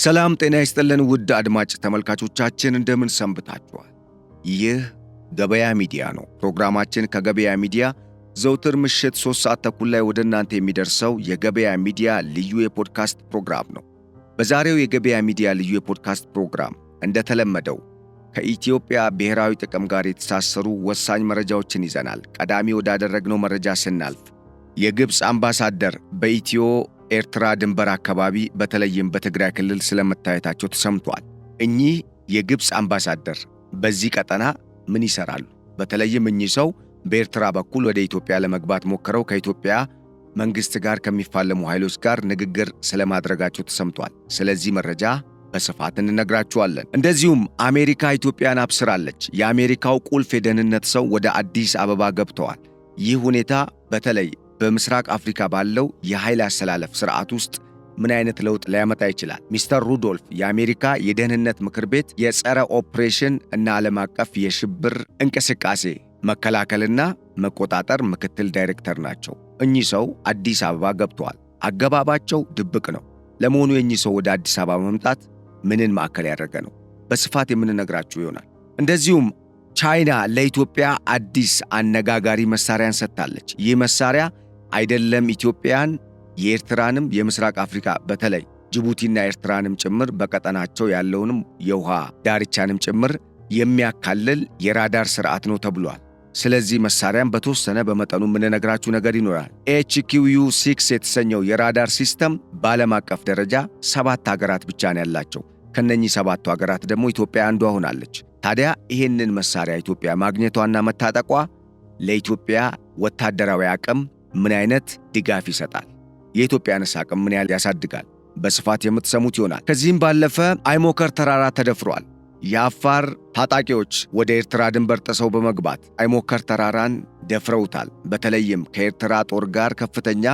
ሰላም ጤና ይስጥልን ውድ አድማጭ ተመልካቾቻችን እንደምን ሰንብታችኋል? ይህ ገበያ ሚዲያ ነው። ፕሮግራማችን ከገበያ ሚዲያ ዘውትር ምሽት 3 ሰዓት ተኩል ላይ ወደ እናንተ የሚደርሰው የገበያ ሚዲያ ልዩ የፖድካስት ፕሮግራም ነው። በዛሬው የገበያ ሚዲያ ልዩ የፖድካስት ፕሮግራም እንደተለመደው ከኢትዮጵያ ብሔራዊ ጥቅም ጋር የተሳሰሩ ወሳኝ መረጃዎችን ይዘናል። ቀዳሚ ወዳደረግነው መረጃ ስናልፍ የግብፅ አምባሳደር በኢትዮ ኤርትራ ድንበር አካባቢ በተለይም በትግራይ ክልል ስለመታየታቸው ተሰምቷል። እኚህ የግብፅ አምባሳደር በዚህ ቀጠና ምን ይሰራሉ? በተለይም እኚህ ሰው በኤርትራ በኩል ወደ ኢትዮጵያ ለመግባት ሞክረው ከኢትዮጵያ መንግስት ጋር ከሚፋለሙ ኃይሎች ጋር ንግግር ስለማድረጋቸው ተሰምቷል። ስለዚህ መረጃ በስፋት እንነግራችኋለን። እንደዚሁም አሜሪካ ኢትዮጵያን አብስራለች። የአሜሪካው ቁልፍ የደህንነት ሰው ወደ አዲስ አበባ ገብተዋል። ይህ ሁኔታ በተለይ በምስራቅ አፍሪካ ባለው የኃይል አሰላለፍ ስርዓት ውስጥ ምን አይነት ለውጥ ሊያመጣ ይችላል? ሚስተር ሩዶልፍ የአሜሪካ የደህንነት ምክር ቤት የጸረ ኦፕሬሽን እና ዓለም አቀፍ የሽብር እንቅስቃሴ መከላከልና መቆጣጠር ምክትል ዳይሬክተር ናቸው። እኚህ ሰው አዲስ አበባ ገብተዋል። አገባባቸው ድብቅ ነው። ለመሆኑ የእኚህ ሰው ወደ አዲስ አበባ መምጣት ምንን ማዕከል ያደረገ ነው? በስፋት የምንነግራችሁ ይሆናል። እንደዚሁም ቻይና ለኢትዮጵያ አዲስ አነጋጋሪ መሳሪያን ሰጥታለች። ይህ መሳሪያ አይደለም ኢትዮጵያን የኤርትራንም የምስራቅ አፍሪካ በተለይ ጅቡቲና ኤርትራንም ጭምር በቀጠናቸው ያለውንም የውሃ ዳርቻንም ጭምር የሚያካልል የራዳር ስርዓት ነው ተብሏል። ስለዚህ መሳሪያም በተወሰነ በመጠኑ የምንነግራችሁ ነገር ይኖራል። HQU-6 የተሰኘው የራዳር ሲስተም በዓለም አቀፍ ደረጃ 7 ሀገራት ብቻ ነው ያላቸው። ከነኚህ 7ቱ ሀገራት ደግሞ ኢትዮጵያ አንዷ ሆናለች። ታዲያ ይህንን መሳሪያ ኢትዮጵያ ማግኘቷና መታጠቋ ለኢትዮጵያ ወታደራዊ አቅም ምን አይነት ድጋፍ ይሰጣል? የኢትዮጵያንስ አቅም ምን ያህል ያሳድጋል? በስፋት የምትሰሙት ይሆናል። ከዚህም ባለፈ አይሞከር ተራራ ተደፍሯል። የአፋር ታጣቂዎች ወደ ኤርትራ ድንበር ጥሰው በመግባት አይሞከር ተራራን ደፍረውታል። በተለይም ከኤርትራ ጦር ጋር ከፍተኛ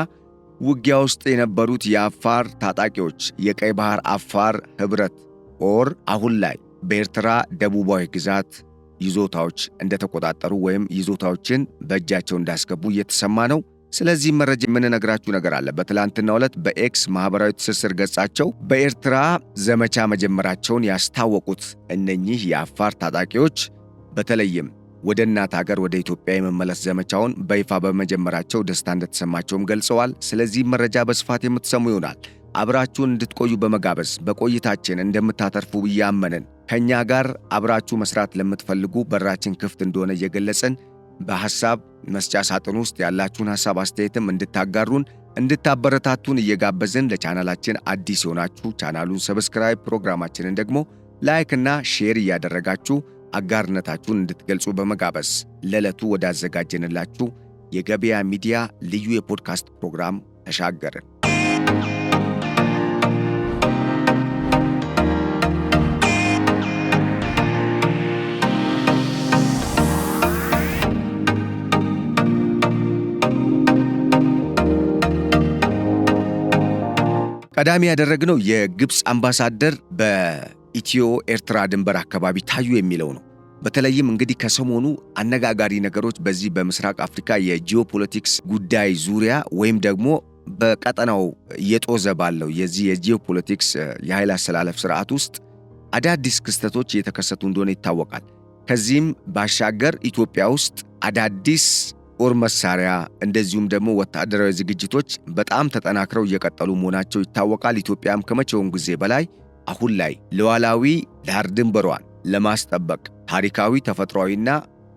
ውጊያ ውስጥ የነበሩት የአፋር ታጣቂዎች የቀይ ባህር አፋር ህብረት ኦር አሁን ላይ በኤርትራ ደቡባዊ ግዛት ይዞታዎች እንደተቆጣጠሩ ወይም ይዞታዎችን በእጃቸው እንዳስገቡ እየተሰማ ነው። ስለዚህ መረጃ የምንነግራችሁ ነገር አለ። በትላንትናው ዕለት በኤክስ ማህበራዊ ትስስር ገጻቸው በኤርትራ ዘመቻ መጀመራቸውን ያስታወቁት እነኚህ የአፋር ታጣቂዎች በተለይም ወደ እናት ሀገር ወደ ኢትዮጵያ የመመለስ ዘመቻውን በይፋ በመጀመራቸው ደስታ እንደተሰማቸውም ገልጸዋል። ስለዚህ መረጃ በስፋት የምትሰሙ ይሆናል። አብራችሁን እንድትቆዩ በመጋበዝ በቆይታችን እንደምታተርፉ እያመንን ከኛ ጋር አብራችሁ መስራት ለምትፈልጉ በራችን ክፍት እንደሆነ እየገለጽን በሐሳብ መስጫ ሳጥን ውስጥ ያላችሁን ሐሳብ አስተያየትም እንድታጋሩን እንድታበረታቱን እየጋበዝን ለቻናላችን አዲስ የሆናችሁ ቻናሉን ሰብስክራይብ፣ ፕሮግራማችንን ደግሞ ላይክ እና ሼር እያደረጋችሁ አጋርነታችሁን እንድትገልጹ በመጋበዝ ለዕለቱ ወዳዘጋጀንላችሁ የገበያ ሚዲያ ልዩ የፖድካስት ፕሮግራም ተሻገርን። ቀዳሚ ያደረግነው የግብፅ አምባሳደር በኢትዮ ኤርትራ ድንበር አካባቢ ታዩ የሚለው ነው። በተለይም እንግዲህ ከሰሞኑ አነጋጋሪ ነገሮች በዚህ በምስራቅ አፍሪካ የጂኦፖለቲክስ ጉዳይ ዙሪያ ወይም ደግሞ በቀጠናው እየጦዘ ባለው የዚህ የጂኦፖለቲክስ የኃይል አሰላለፍ ስርዓት ውስጥ አዳዲስ ክስተቶች እየተከሰቱ እንደሆነ ይታወቃል። ከዚህም ባሻገር ኢትዮጵያ ውስጥ አዳዲስ ጦር መሳሪያ እንደዚሁም ደግሞ ወታደራዊ ዝግጅቶች በጣም ተጠናክረው እየቀጠሉ መሆናቸው ይታወቃል። ኢትዮጵያም ከመቼውም ጊዜ በላይ አሁን ላይ ሉዓላዊ ዳር ድንበሯን ለማስጠበቅ ታሪካዊ፣ ተፈጥሯዊና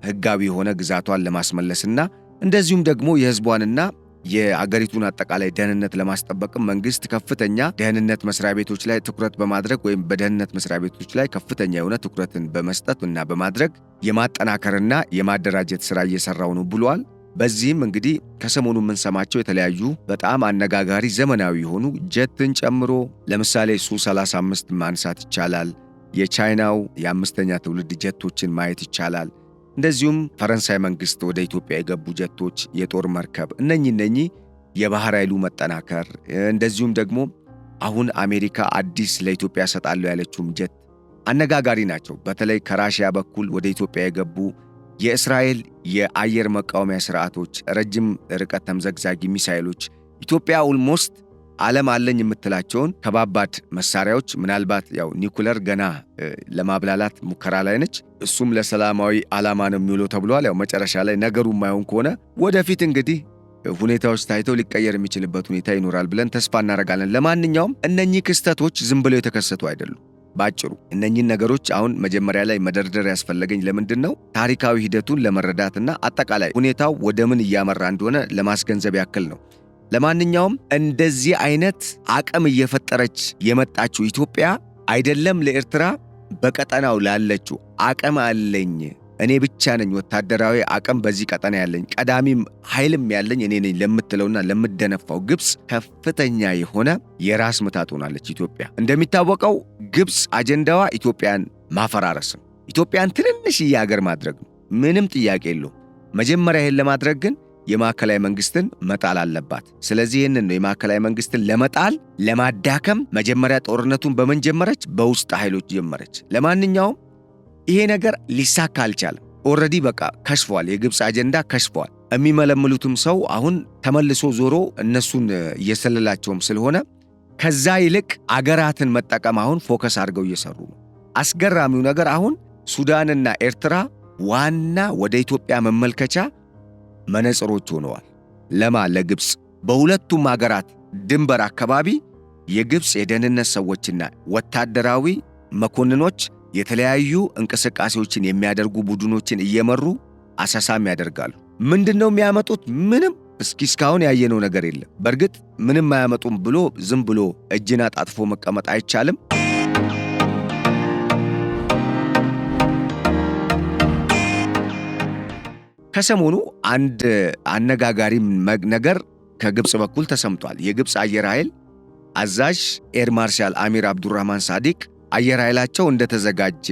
ሕጋዊ የሆነ ግዛቷን ለማስመለስና እንደዚሁም ደግሞ የሕዝቧንና የአገሪቱን አጠቃላይ ደህንነት ለማስጠበቅ መንግስት ከፍተኛ ደህንነት መስሪያ ቤቶች ላይ ትኩረት በማድረግ ወይም በደህንነት መስሪያ ቤቶች ላይ ከፍተኛ የሆነ ትኩረትን በመስጠት እና በማድረግ የማጠናከርና የማደራጀት ሥራ እየሰራው ነው ብሏል። በዚህም እንግዲህ ከሰሞኑ የምንሰማቸው የተለያዩ በጣም አነጋጋሪ ዘመናዊ የሆኑ ጀትን ጨምሮ ለምሳሌ ሱ-35 ማንሳት ይቻላል። የቻይናው የ5ኛ ትውልድ ጀቶችን ማየት ይቻላል። እንደዚሁም ፈረንሳይ መንግስት ወደ ኢትዮጵያ የገቡ ጀቶች፣ የጦር መርከብ እነኚህ የባህር ኃይሉ መጠናከር እንደዚሁም ደግሞ አሁን አሜሪካ አዲስ ለኢትዮጵያ ሰጣለው ያለችውም ጀት አነጋጋሪ ናቸው። በተለይ ከራሺያ በኩል ወደ ኢትዮጵያ የገቡ የእስራኤል የአየር መቃወሚያ ስርዓቶች፣ ረጅም ርቀት ተምዘግዛጊ ሚሳኤሎች ኢትዮጵያ ኦልሞስት ዓለም አለኝ የምትላቸውን ከባባድ መሳሪያዎች ምናልባት ያው ኒኩለር ገና ለማብላላት ሙከራ ላይ ነች። እሱም ለሰላማዊ ዓላማ ነው የሚውለው ተብሏል። ያው መጨረሻ ላይ ነገሩ የማይሆን ከሆነ ወደፊት እንግዲህ ሁኔታዎች ታይተው ሊቀየር የሚችልበት ሁኔታ ይኖራል ብለን ተስፋ እናደርጋለን። ለማንኛውም እነኚህ ክስተቶች ዝም ብለው የተከሰቱ አይደሉም። ባጭሩ እነኚህን ነገሮች አሁን መጀመሪያ ላይ መደርደር ያስፈለገኝ ለምንድን ነው? ታሪካዊ ሂደቱን ለመረዳትና አጠቃላይ ሁኔታው ወደ ምን እያመራ እንደሆነ ለማስገንዘብ ያክል ነው። ለማንኛውም እንደዚህ አይነት አቅም እየፈጠረች የመጣችው ኢትዮጵያ አይደለም ለኤርትራ በቀጠናው ላለችው አቅም አለኝ እኔ ብቻ ነኝ ወታደራዊ አቅም በዚህ ቀጠና ያለኝ ቀዳሚም ኃይልም ያለኝ እኔ ነኝ ለምትለውና ለምትደነፋው ግብጽ ከፍተኛ የሆነ የራስ ምታት ሆናለች ኢትዮጵያ። እንደሚታወቀው ግብጽ አጀንዳዋ ኢትዮጵያን ማፈራረስ ነው። ኢትዮጵያን ትንንሽዬ ሀገር ማድረግ ነው። ምንም ጥያቄ የለውም። መጀመሪያ ይሄን ለማድረግ ግን የማዕከላዊ መንግስትን መጣል አለባት። ስለዚህ ይህንን ነው የማዕከላዊ መንግስትን ለመጣል ለማዳከም መጀመሪያ ጦርነቱን በምን ጀመረች? በውስጥ ኃይሎች ጀመረች። ለማንኛውም ይሄ ነገር ሊሳካ አልቻለም። ኦልሬዲ በቃ ከሽፏል። የግብጽ አጀንዳ ከሽፏል። የሚመለምሉትም ሰው አሁን ተመልሶ ዞሮ እነሱን እየሰለላቸውም ስለሆነ ከዛ ይልቅ አገራትን መጠቀም አሁን ፎከስ አድርገው እየሰሩ ነው። አስገራሚው ነገር አሁን ሱዳንና ኤርትራ ዋና ወደ ኢትዮጵያ መመልከቻ መነጽሮች ሆነዋል። ለግብጽ በሁለቱም አገራት ድንበር አካባቢ የግብጽ የደህንነት ሰዎችና ወታደራዊ መኮንኖች የተለያዩ እንቅስቃሴዎችን የሚያደርጉ ቡድኖችን እየመሩ አሰሳም ያደርጋሉ። ምንድነው የሚያመጡት? ምንም እስካሁን ያየነው ነገር የለም። በእርግጥ ምንም አያመጡም ብሎ ዝም ብሎ እጅን አጣጥፎ መቀመጥ አይቻልም። ከሰሞኑ አንድ አነጋጋሪ ነገር ከግብጽ በኩል ተሰምቷል። የግብጽ አየር ኃይል አዛዥ ኤር ማርሻል አሚር አብዱራህማን ሳዲቅ አየር ኃይላቸው እንደተዘጋጀ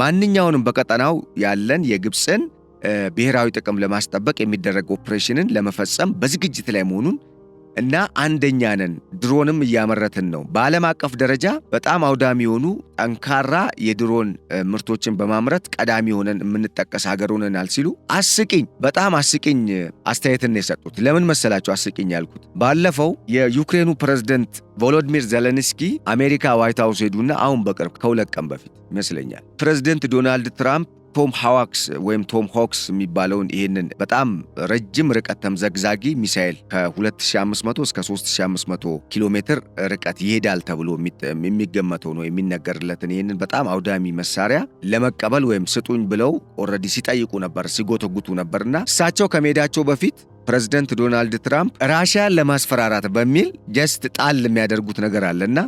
ማንኛውንም በቀጠናው ያለን የግብጽን ብሔራዊ ጥቅም ለማስጠበቅ የሚደረግ ኦፕሬሽንን ለመፈጸም በዝግጅት ላይ መሆኑን እና አንደኛ ነን፣ ድሮንም እያመረትን ነው፣ በዓለም አቀፍ ደረጃ በጣም አውዳሚ የሆኑ ጠንካራ የድሮን ምርቶችን በማምረት ቀዳሚ ሆነን የምንጠቀስ ሀገር ሆነናል ሲሉ በጣም አስቂኝ አስተያየትን የሰጡት። ለምን መሰላቸው አስቂኝ ያልኩት? ባለፈው የዩክሬኑ ፕሬዝዳንት ቮሎዲሚር ዜሌንስኪ አሜሪካ ዋይት ሃውስ ሄዱና አሁን በቅርብ ከሁለት ቀን በፊት ይመስለኛል ፕሬዝዳንት ዶናልድ ትራምፕ ቶም ሆክስ የሚባለውን ይሄንን በጣም ረጅም ርቀት ተምዘግዛጊ ሚሳኤል ከ2500 እስከ 3500 ኪሎ ሜትር ርቀት ይሄዳል ተብሎ የሚገመተው ነው የሚነገርለትን ይሄንን በጣም አውዳሚ መሳሪያ ለመቀበል ወይም ስጡኝ ብለው ኦልሬዲ ሲጠይቁ ነበር፣ ሲጎተጉቱ ነበርና እሳቸው ከመሄዳቸው በፊት ፕሬዝዳንት ዶናልድ ትራምፕ ራሽያን ለማስፈራራት በሚል ጀስት ጣል የሚያደርጉት ነገር አለና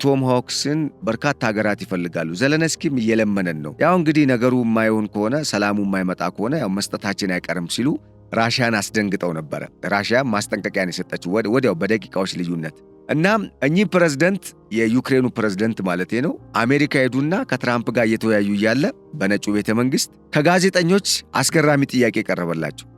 ቶም ሆክስን በርካታ ሀገራት ይፈልጋሉ። ዜሌንስኪም እየለመነን ነው። ያው እንግዲህ ነገሩ የማይሆን ከሆነ ሰላሙ የማይመጣ ከሆነ ያው መስጠታችን አይቀርም ሲሉ ራሽያን አስደንግጠው ነበረ። ራሽያ ማስጠንቀቂያን የሰጠችው ወዲያው በደቂቃዎች ልዩነት። እናም እኚህ ፕሬዝዳንት የዩክሬኑ ፕሬዝዳንት ማለት ነው አሜሪካ ሄዱና ከትራምፕ ጋር እየተወያዩ እያለ በነጩ ቤተ መንግስት ከጋዜጠኞች አስገራሚ ጥያቄ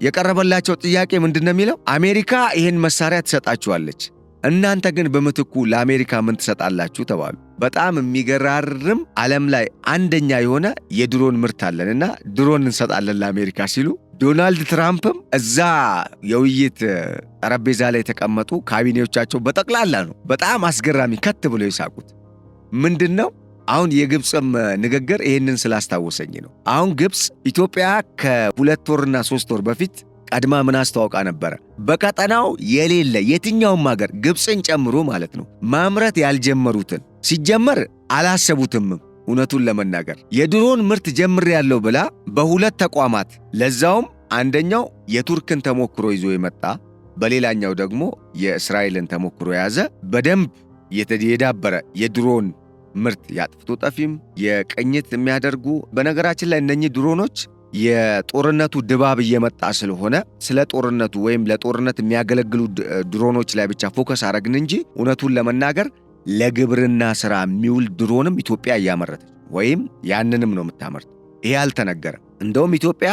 የቀረበላቸው ጥያቄ ምንድነው የሚለው? አሜሪካ ይሄን መሳሪያ ትሰጣችኋለች፣ እናንተ ግን በምትኩ ለአሜሪካ ምን ትሰጣላችሁ ተባሉ። በጣም የሚገራርም ዓለም ላይ አንደኛ የሆነ የድሮን ምርት አለንና ድሮን እንሰጣለን ለአሜሪካ ሲሉ ዶናልድ ትራምፕም እዛ የውይይት ጠረጴዛ ላይ የተቀመጡ ካቢኔዎቻቸው በጠቅላላ ነው በጣም አስገራሚ ከት ብሎ የሳቁት። ምንድነው አሁን የግብጽም ንግግር ይሄንን ስላስታወሰኝ ነው። አሁን ግብጽ ኢትዮጵያ ከ2 ወርና 3 ወር በፊት ቀድማ ምን አስተዋውቃ ነበረ? በቀጠናው የሌለ የትኛውም ሀገር ግብጽን ጨምሮ ማለት ነው ማምረት ያልጀመሩትን ሲጀመር አላሰቡትም። እውነቱን ለመናገር የድሮን ምርት ጀምሬያለሁ ብላ በሁለት ተቋማት ለዛውም አንደኛው የቱርክን ተሞክሮ ይዞ የመጣ በሌላኛው ደግሞ የእስራኤልን ተሞክሮ የያዘ በደንብ የዳበረ የድሮን ምርት ያጥፍቶ ጠፊም የቅኝት የሚያደርጉ በነገራችን ላይ እነኚህ ድሮኖች የጦርነቱ ድባብ እየመጣ ስለሆነ ስለ ጦርነቱ ወይም ለጦርነት የሚያገለግሉ ድሮኖች ላይ ብቻ ፎከስ አረግን እንጂ እውነቱን ለመናገር ለግብርና ሥራ የሚውል ድሮንም ኢትዮጵያ እያመረተች ወይም ያንንም ነው የምታመርተው። ይሄ አልተነገረም። እንደውም ኢትዮጵያ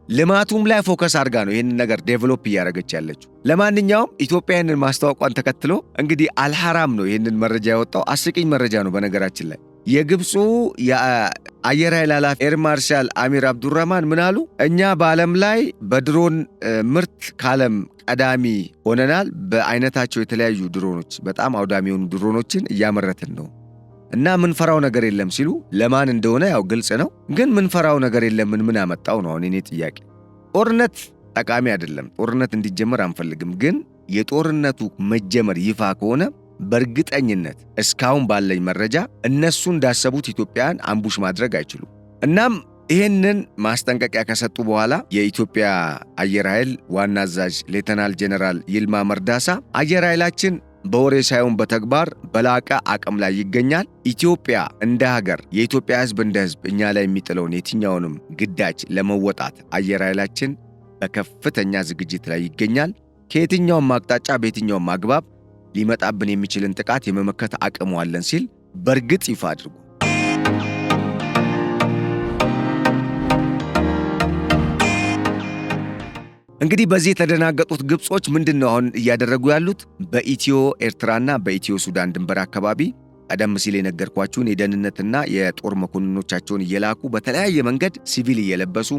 ልማቱም ላይ ፎከስ አድርጋ ነው ይህንን ነገር ዴቨሎፕ እያደረገች ያለችው። ለማንኛውም ኢትዮጵያ ይህንን ማስታወቋን ተከትሎ እንግዲህ አልሐራም ነው ይህንን መረጃ ያወጣው። አስቂኝ መረጃ ነው በነገራችን ላይ። የግብፁ የአየር ኃይል ኃላፊ ኤር ማርሻል አሚር አብዱራህማን ምን አሉ? እኛ በዓለም ላይ በድሮን ምርት ከዓለም ቀዳሚ ሆነናል። በአይነታቸው የተለያዩ ድሮኖች፣ በጣም አውዳሚ የሆኑ ድሮኖችን እያመረትን ነው እና ምንፈራው ነገር የለም ሲሉ፣ ለማን እንደሆነ ያው ግልጽ ነው። ግን ምንፈራው ነገር የለም ምን አመጣው ነው አሁን እኔ ጥያቄ። ጦርነት ጠቃሚ አይደለም፣ ጦርነት እንዲጀመር አንፈልግም። ግን የጦርነቱ መጀመር ይፋ ከሆነ በእርግጠኝነት እስካሁን ባለኝ መረጃ እነሱ እንዳሰቡት ኢትዮጵያን አምቡሽ ማድረግ አይችሉም። እናም ይህንን ማስጠንቀቂያ ከሰጡ በኋላ የኢትዮጵያ አየር ኃይል ዋና አዛዥ ሌተናል ጄኔራል ይልማ መርዳሳ አየር ኃይላችን በወሬ ሳይሆን በተግባር በላቀ አቅም ላይ ይገኛል። ኢትዮጵያ እንደ ሀገር፣ የኢትዮጵያ ሕዝብ እንደ ሕዝብ እኛ ላይ የሚጥለውን የትኛውንም ግዳጅ ለመወጣት አየር ኃይላችን በከፍተኛ ዝግጅት ላይ ይገኛል። ከየትኛውም አቅጣጫ በየትኛውም አግባብ ሊመጣብን የሚችልን ጥቃት የመመከት አቅሙ አለን ሲል በእርግጥ ይፋ አድርጓል። እንግዲህ በዚህ የተደናገጡት ግብጾች ምንድነው አሁን እያደረጉ ያሉት? በኢትዮ ኤርትራና በኢትዮ ሱዳን ድንበር አካባቢ ቀደም ሲል የነገርኳችሁን የደህንነትና የጦር መኮንኖቻቸውን እየላኩ በተለያየ መንገድ ሲቪል እየለበሱ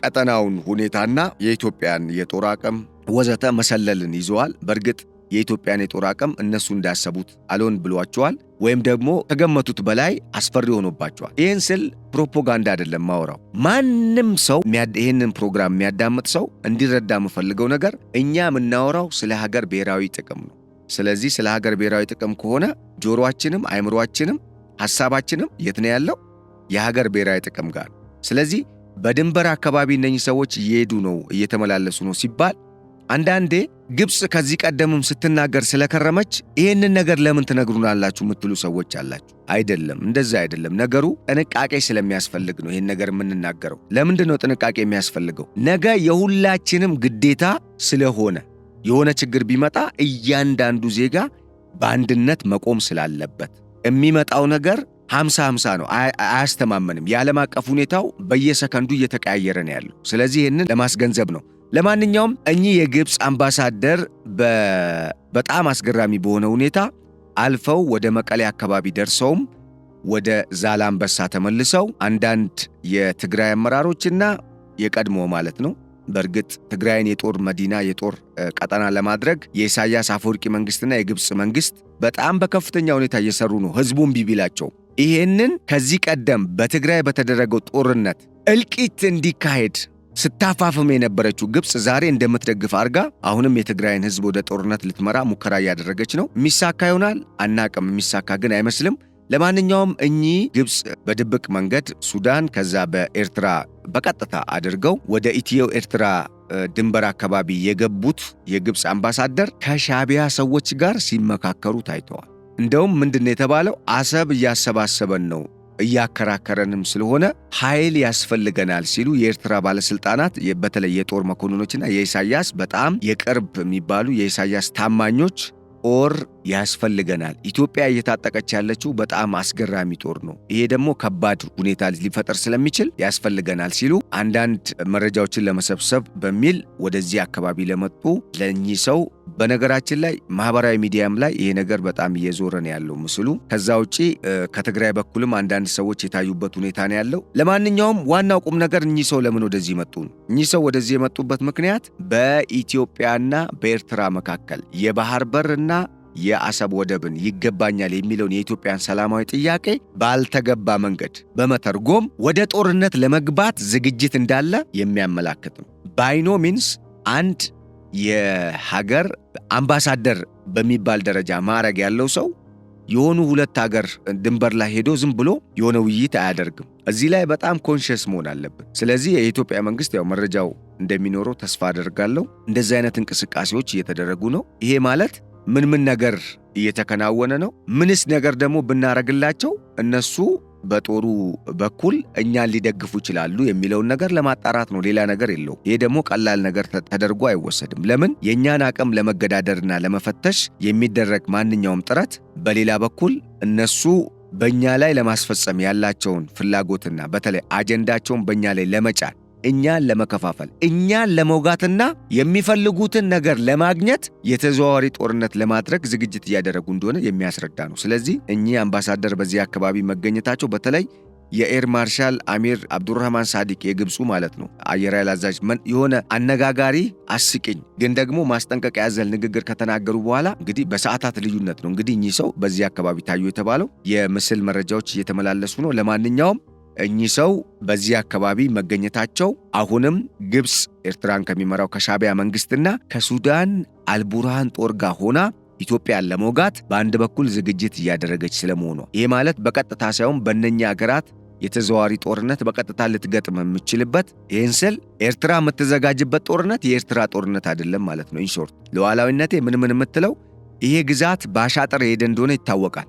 ቀጠናውን ሁኔታና የኢትዮጵያን የጦር አቅም ወዘተ መሰለልን ይዘዋል። በእርግጥ የኢትዮጵያን የጦር አቅም እነሱ እንዳሰቡት አልሆን ብሏቸዋል፣ ወይም ደግሞ ከገመቱት በላይ አስፈሪ ሆኖባቸዋል። ይህን ስል ፕሮፓጋንዳ አይደለም ማወራው። ማንም ሰው ይህንን ፕሮግራም የሚያዳምጥ ሰው እንዲረዳ የምፈልገው ነገር እኛ የምናወራው ስለ ሀገር ብሔራዊ ጥቅም ነው። ስለዚህ ስለ ሀገር ብሔራዊ ጥቅም ከሆነ ጆሮአችንም አይምሮአችንም ሐሳባችንም የት ነው ያለው? የሀገር ብሔራዊ ጥቅም ጋር። ስለዚህ በድንበር አካባቢ እነኚህ ሰዎች እየሄዱ ነው፣ እየተመላለሱ ነው ሲባል አንዳንዴ ግብጽ ከዚህ ቀደምም ስትናገር ስለከረመች ይህንን ነገር ለምን ትነግሩናላችሁ የምትሉ ሰዎች አላችሁ። አይደለም፣ እንደዛ አይደለም። ነገሩ ጥንቃቄ ስለሚያስፈልግ ነው ይህን ነገር የምንናገረው። ለምንድን ነው ጥንቃቄ የሚያስፈልገው? ነገ የሁላችንም ግዴታ ስለሆነ የሆነ ችግር ቢመጣ እያንዳንዱ ዜጋ በአንድነት መቆም ስላለበት። የሚመጣው ነገር 50-50 ነው፣ አያስተማመንም። የዓለም አቀፍ ሁኔታው በየሰከንዱ እየተቀያየረ ነው ያለው። ስለዚህ ይህንን ለማስገንዘብ ነው። ለማንኛውም እኚህ የግብፅ አምባሳደር በጣም አስገራሚ በሆነ ሁኔታ አልፈው ወደ መቀሌ አካባቢ ደርሰውም ወደ ዛላምበሳ ተመልሰው አንዳንድ የትግራይ አመራሮችና የቀድሞ ማለት ነው፣ በእርግጥ ትግራይን የጦር መዲና የጦር ቀጠና ለማድረግ የኢሳያስ አፈወርቂ መንግስትና የግብፅ መንግስት በጣም በከፍተኛ ሁኔታ እየሰሩ ነው፣ ህዝቡን ቢቢላቸው። ይሄንን ከዚህ ቀደም በትግራይ በተደረገው ጦርነት እልቂት እንዲካሄድ ስታፋፍም የነበረችው ግብፅ ዛሬ እንደምትደግፍ አርጋ አሁንም የትግራይን ህዝብ ወደ ጦርነት ልትመራ ሙከራ እያደረገች ነው። የሚሳካ ይሆናል አናቅም፣ የሚሳካ ግን አይመስልም። ለማንኛውም እኚህ ግብፅ በድብቅ መንገድ ሱዳን ከዛ በኤርትራ በቀጥታ አድርገው ወደ ኢትዮ ኤርትራ ድንበር አካባቢ የገቡት የግብፅ አምባሳደር ከሻቢያ ሰዎች ጋር ሲመካከሩ ታይተዋል። እንደውም ምንድነው የተባለው? አሰብ እያሰባሰበን ነው፣ እያከራከረንም ስለሆነ ኃይል ያስፈልገናል ሲሉ የኤርትራ ባለስልጣናት በተለይ የጦር መኮንኖችና የኢሳያስ በጣም የቅርብ የሚባሉ የኢሳያስ ታማኞች ጦር ያስፈልገናል፣ ኢትዮጵያ እየታጠቀች ያለችው በጣም አስገራሚ ጦር ነው፣ ይሄ ደግሞ ከባድ ሁኔታ ሊፈጠር ስለሚችል ያስፈልገናል ሲሉ አንዳንድ መረጃዎችን ለመሰብሰብ በሚል ወደዚህ አካባቢ ለመጡ ለእኚህ ሰው በነገራችን ላይ ማህበራዊ ሚዲያም ላይ ይሄ ነገር በጣም እየዞረ ነው ያለው ምስሉ። ከዛ ውጪ ከትግራይ በኩልም አንዳንድ ሰዎች የታዩበት ሁኔታ ነው ያለው። ለማንኛውም ዋናው ቁም ነገር እኚህ ሰው ለምን ወደዚህ መጡ ነው። እኚህ ሰው ወደዚህ የመጡበት ምክንያት በኢትዮጵያና በኤርትራ መካከል የባህር በርና የአሰብ ወደብን ይገባኛል የሚለውን የኢትዮጵያን ሰላማዊ ጥያቄ ባልተገባ መንገድ በመተርጎም ወደ ጦርነት ለመግባት ዝግጅት እንዳለ የሚያመላክት ነው። ባይኖ ሚንስ አንድ የሀገር አምባሳደር በሚባል ደረጃ ማዕረግ ያለው ሰው የሆኑ ሁለት ሀገር ድንበር ላይ ሄዶ ዝም ብሎ የሆነ ውይይት አያደርግም። እዚህ ላይ በጣም ኮንሽስ መሆን አለብን። ስለዚህ የኢትዮጵያ መንግስት ያው መረጃው እንደሚኖረው ተስፋ አደርጋለሁ። እንደዚህ አይነት እንቅስቃሴዎች እየተደረጉ ነው። ይሄ ማለት ምን ነገር እየተከናወነ ነው? ምንስ ነገር ደግሞ ብናረግላቸው እነሱ በጦሩ በኩል እኛን ሊደግፉ ይችላሉ የሚለውን ነገር ለማጣራት ነው። ሌላ ነገር የለው። ይሄ ደግሞ ቀላል ነገር ተደርጎ አይወሰድም። ለምን የእኛን አቅም ለመገዳደርና ለመፈተሽ የሚደረግ ማንኛውም ጥረት በሌላ በኩል እነሱ በእኛ ላይ ለማስፈጸም ያላቸውን ፍላጎትና በተለይ አጀንዳቸውን በእኛ ላይ ለመጫን እኛን ለመከፋፈል፣ እኛን ለመውጋትና የሚፈልጉትን ነገር ለማግኘት የተዘዋዋሪ ጦርነት ለማድረግ ዝግጅት እያደረጉ እንደሆነ የሚያስረዳ ነው። ስለዚህ እኚህ አምባሳደር በዚህ አካባቢ መገኘታቸው በተለይ የኤር ማርሻል አሚር አብዱራህማን ሳዲቅ የግብፁ ማለት ነው አየር ኃይል አዛዥ የሆነ አነጋጋሪ አስቂኝ ግን ደግሞ ማስጠንቀቂያ ያዘል ንግግር ከተናገሩ በኋላ እንግዲህ በሰዓታት ልዩነት ነው እንግዲህ እኚህ ሰው በዚህ አካባቢ ታዩ የተባለው የምስል መረጃዎች እየተመላለሱ ነው። ለማንኛውም እኚህ ሰው በዚህ አካባቢ መገኘታቸው አሁንም ግብፅ ኤርትራን ከሚመራው ከሻቢያ መንግስትና ከሱዳን አልቡርሃን ጦር ጋር ሆና ኢትዮጵያን ለመውጋት በአንድ በኩል ዝግጅት እያደረገች ስለመሆኑ ይሄ ማለት በቀጥታ ሳይሆን በእነኛ ሀገራት የተዘዋዋሪ ጦርነት በቀጥታ ልትገጥም የምትችልበት ይህን ስል ኤርትራ የምትዘጋጅበት ጦርነት የኤርትራ ጦርነት አይደለም ማለት ነው። ኢንሾርት ሉዓላዊነቴ ምን የምትለው ይሄ ግዛት በአሻጥር የሄደ እንደሆነ ይታወቃል።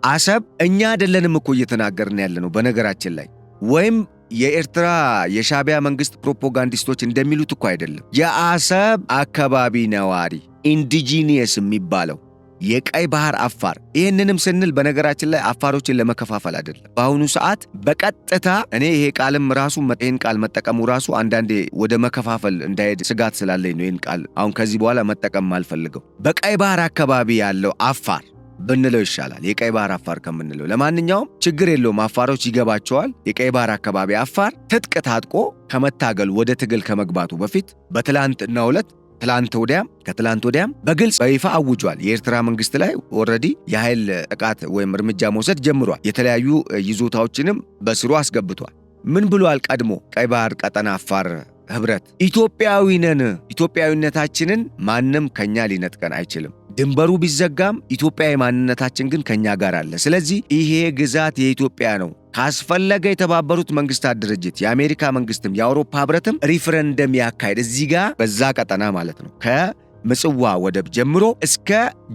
አሰብ እኛ አይደለንም እኮ እየተናገርን ያለ ነው በነገራችን ላይ ወይም የኤርትራ የሻቢያ መንግስት ፕሮፓጋንዲስቶች እንደሚሉት እኮ አይደለም። የአሰብ አካባቢ ነዋሪ ኢንዲጂኒየስ የሚባለው የቀይ ባህር አፋር ይህንንም ስንል በነገራችን ላይ አፋሮችን ለመከፋፈል አይደለም። በአሁኑ ሰዓት በቀጥታ እኔ ይሄ ቃልም ራሱ ይህን ቃል መጠቀሙ ራሱ አንዳንዴ ወደ መከፋፈል እንዳይሄድ ስጋት ስላለኝ ነው ይህን ቃል አሁን ከዚህ በኋላ መጠቀም አልፈልገው። በቀይ ባህር አካባቢ ያለው አፋር ብንለው ይሻላል የቀይ ባህር አፋር ከምንለው። ለማንኛውም ችግር የለውም አፋሮች ይገባቸዋል። የቀይ ባህር አካባቢ አፋር ትጥቅ ታጥቆ ከመታገል ወደ ትግል ከመግባቱ በፊት በትላንትናው ዕለት ከትላንት ወዲያም በግልጽ በይፋ አውጇል። የኤርትራ መንግስት ላይ ኦልሬዲ የኃይል ጥቃት ወይም እርምጃ መውሰድ ጀምሯል። የተለያዩ ይዞታዎችንም በስሩ አስገብቷል። ምን ብሏል? ቀድሞ ቀይ ባህር ቀጠና አፋር ህብረት ኢትዮጵያዊ ነን፣ ኢትዮጵያዊነታችንን ማንም ከኛ ሊነጥቀን አይችልም። ድንበሩ ቢዘጋም ኢትዮጵያዊ ማንነታችን ግን ከኛ ጋር አለ። ስለዚህ ይሄ ግዛት የኢትዮጵያ ነው። ካስፈለገ የተባበሩት መንግስታት ድርጅት፣ የአሜሪካ መንግስትም፣ የአውሮፓ ህብረትም ሪፍረንደም ያካሄድ እዚህ ጋር በዛ ቀጠና ማለት ነው ከምጽዋ ወደብ ጀምሮ እስከ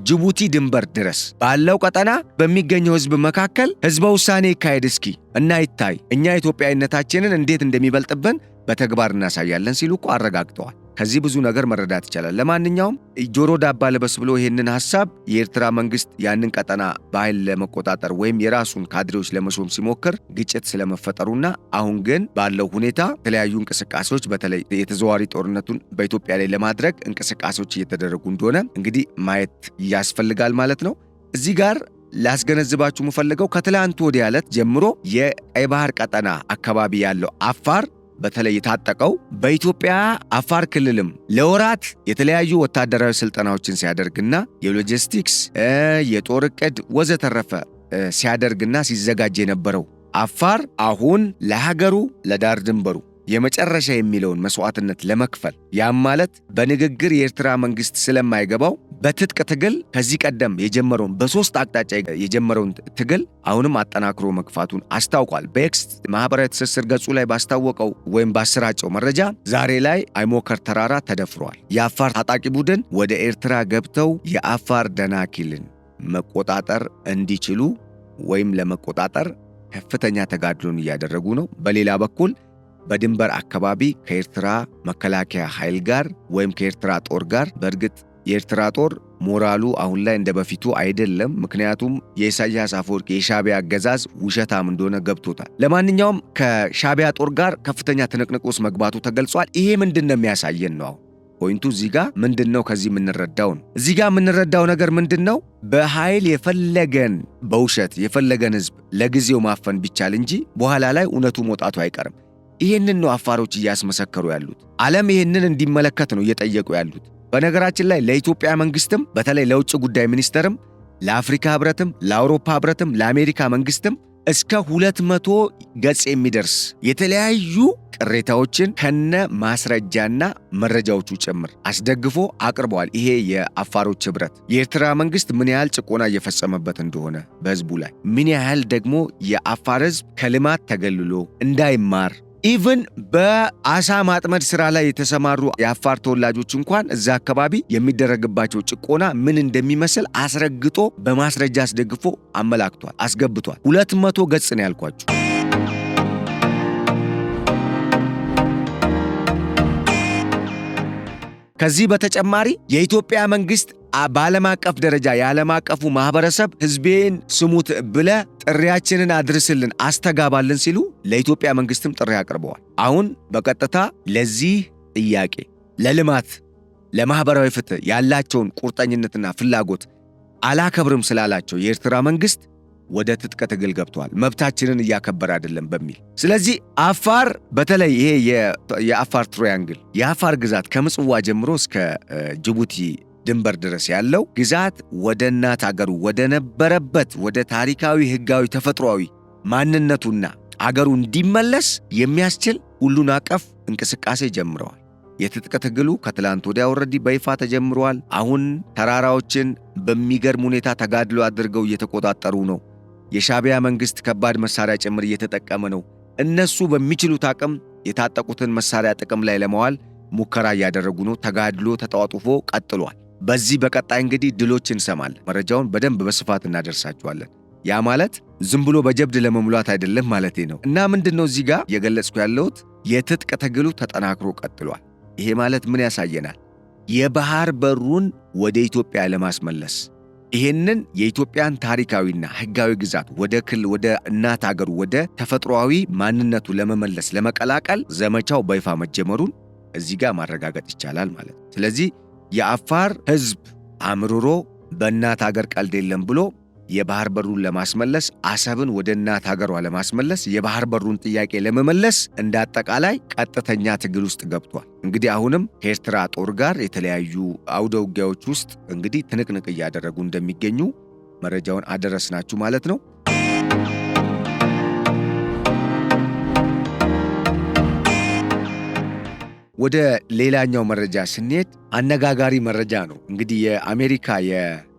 ጅቡቲ ድንበር ድረስ ባለው ቀጠና በሚገኘው ህዝብ መካከል ህዝበ ውሳኔ ይካሄድ እስኪ እና ይታይ እኛ ኢትዮጵያዊነታችንን እንዴት እንደሚበልጥብን በተግባር እናሳያለን ሲሉ እኮ አረጋግጠዋል። ከዚህ ብዙ ነገር መረዳት ይቻላል። ለማንኛውም ጆሮ ዳባ ልበስ ብሎ ይህንን ሐሳብ የኤርትራ መንግስት ያንን ቀጠና በኃይል ለመቆጣጠር ወይም የራሱን ካድሬዎች ለመሾም ሲሞክር ግጭት ስለመፈጠሩና አሁን ግን ባለው ሁኔታ የተለያዩ እንቅስቃሴዎች በተለይ የተዘዋዋሪ ጦርነቱን በኢትዮጵያ ላይ ለማድረግ እንቅስቃሴዎች እየተደረጉ እንደሆነ እንግዲህ ማየት ያስፈልጋል ማለት ነው። እዚህ ጋር ላስገነዝባችሁ የምፈልገው ከትላንት ወዲያ ዕለት ጀምሮ የቀይ ባህር ቀጠና አካባቢ ያለው አፋር በተለይ የታጠቀው በኢትዮጵያ አፋር ክልልም ለወራት የተለያዩ ወታደራዊ ስልጠናዎችን ሲያደርግና የሎጂስቲክስ የጦር ዕቅድ ወዘተረፈ ሲያደርግና ሲዘጋጅ የነበረው አፋር አሁን ለሀገሩ ለዳር ድንበሩ የመጨረሻ የሚለውን መስዋዕትነት ለመክፈል ያም ማለት በንግግር የኤርትራ መንግስት ስለማይገባው በትጥቅ ትግል ከዚህ ቀደም የጀመረውን በሶስት አቅጣጫ የጀመረውን ትግል አሁንም አጠናክሮ መግፋቱን አስታውቋል። በኤክስ ማህበራዊ ትስስር ገጹ ላይ ባስታወቀው ወይም ባሰራጨው መረጃ ዛሬ ላይ አይሞከር ተራራ ተደፍሯል። የአፋር ታጣቂ ቡድን ወደ ኤርትራ ገብተው የአፋር ደናኪልን መቆጣጠር እንዲችሉ ወይም ለመቆጣጠር ከፍተኛ ተጋድሎን እያደረጉ ነው። በሌላ በኩል በድንበር አካባቢ ከኤርትራ መከላከያ ኃይል ጋር ወይም ከኤርትራ ጦር ጋር በእርግጥ የኤርትራ ጦር ሞራሉ አሁን ላይ እንደ በፊቱ አይደለም። ምክንያቱም የኢሳያስ አፈወርቂ የሻቢያ አገዛዝ ውሸታም እንደሆነ ገብቶታል። ለማንኛውም ከሻቢያ ጦር ጋር ከፍተኛ ትንቅንቅ ውስጥ መግባቱ ተገልጿል። ይሄ ምንድነው የሚያሳየን ነው? ፖይንቱ እዚህ ጋር ምንድነው? ከዚህ የምንረዳው ነው። እዚህ ጋር የምንረዳው ነገር ምንድነው? በኃይል በውሸት የፈለገን ህዝብ ለጊዜው ማፈን ቢቻል እንጂ በኋላ ላይ እውነቱ መውጣቱ አይቀርም። ይህንን ነው አፋሮች እያስመሰከሩ ያሉት። ዓለም ይህንን እንዲመለከት ነው እየጠየቁ ያሉት። በነገራችን ላይ ለኢትዮጵያ መንግስትም በተለይ ለውጭ ጉዳይ ሚኒስተርም፣ ለአፍሪካ ህብረትም፣ ለአውሮፓ ህብረትም፣ ለአሜሪካ መንግስትም እስከ 200 ገጽ የሚደርስ የተለያዩ ቅሬታዎችን ከነ ማስረጃና መረጃዎቹ ጭምር አስደግፎ አቅርበዋል። ይሄ የአፋሮች ህብረት የኤርትራ መንግስት ምን ያህል ጭቆና እየፈጸመበት እንደሆነ በህዝቡ ላይ ምን ያህል ደግሞ የአፋር ህዝብ ከልማት ተገልሎ እንዳይማር ኢቭን በአሳ ማጥመድ ስራ ላይ የተሰማሩ የአፋር ተወላጆች እንኳን እዛ አካባቢ የሚደረግባቸው ጭቆና ምን እንደሚመስል አስረግጦ በማስረጃ አስደግፎ አመላክቷል፣ አስገብቷል። 200 ገጽ ነው ያልኳችሁ። ከዚህ በተጨማሪ የኢትዮጵያ መንግስት በዓለም አቀፍ ደረጃ የዓለም አቀፉ ማህበረሰብ ህዝቤን ስሙት ብለ ጥሪያችንን አድርስልን አስተጋባልን ሲሉ ለኢትዮጵያ መንግስትም ጥሪ አቅርበዋል። አሁን በቀጥታ ለዚህ ጥያቄ ለልማት ለማህበራዊ ፍትህ ያላቸውን ቁርጠኝነትና ፍላጎት አላከብርም ስላላቸው የኤርትራ መንግስት ወደ ትጥቅ ትግል ገብተዋል። መብታችንን እያከበረ አይደለም በሚል። ስለዚህ አፋር በተለይ ይሄ የአፋር ትራያንግል የአፋር ግዛት ከምጽዋ ጀምሮ እስከ ጅቡቲ ድንበር ድረስ ያለው ግዛት ወደ እናት አገሩ ወደ ነበረበት ወደ ታሪካዊ ህጋዊ ተፈጥሯዊ ማንነቱና አገሩ እንዲመለስ የሚያስችል ሁሉን አቀፍ እንቅስቃሴ ጀምረዋል። የትጥቅ ትግሉ ከትላንት ወዲያ ኦልሬዲ በይፋ ተጀምሯል። አሁን ተራራዎችን በሚገርም ሁኔታ ተጋድሎ አድርገው እየተቆጣጠሩ ነው። የሻዕቢያ መንግስት ከባድ መሳሪያ ጭምር እየተጠቀመ ነው። እነሱ በሚችሉት አቅም የታጠቁትን መሳሪያ ጥቅም ላይ ለማዋል ሙከራ እያደረጉ ነው። ተጋድሎ ተጧጡፎ ቀጥሏል። በዚህ በቀጣይ እንግዲህ ድሎች እንሰማለን። መረጃውን በደንብ በስፋት እናደርሳችኋለን። ያ ማለት ዝም ብሎ በጀብድ ለመሙላት አይደለም ማለቴ ነው። እና ምንድነው እዚህ ጋር የገለጽኩ ያለሁት የትጥቅ ትግሉ ተጠናክሮ ቀጥሏል። ይሄ ማለት ምን ያሳየናል? የባህር በሩን ወደ ኢትዮጵያ ለማስመለስ ይሄንን የኢትዮጵያን ታሪካዊና ህጋዊ ግዛት ወደ እናት አገሩ ወደ ተፈጥሯዊ ማንነቱ ለመመለስ ለመቀላቀል ዘመቻው በይፋ መጀመሩን እዚህ ጋር ማረጋገጥ ይቻላል ማለት ነው። ስለዚህ የአፋር ህዝብ አምርሮ በእናት አገር ቀልድ የለም ብሎ የባህር በሩን ለማስመለስ አሰብን ወደ እናት ሀገሯ ለማስመለስ የባህር በሩን ጥያቄ ለመመለስ እንደ አጠቃላይ ቀጥተኛ ትግል ውስጥ ገብቷል። እንግዲህ አሁንም ከኤርትራ ጦር ጋር የተለያዩ አውደ ውጊያዎች ውስጥ እንግዲህ ትንቅንቅ እያደረጉ እንደሚገኙ መረጃውን አደረስናችሁ ማለት ነው። ወደ ሌላኛው መረጃ ስንሄድ አነጋጋሪ መረጃ ነው። እንግዲህ የአሜሪካ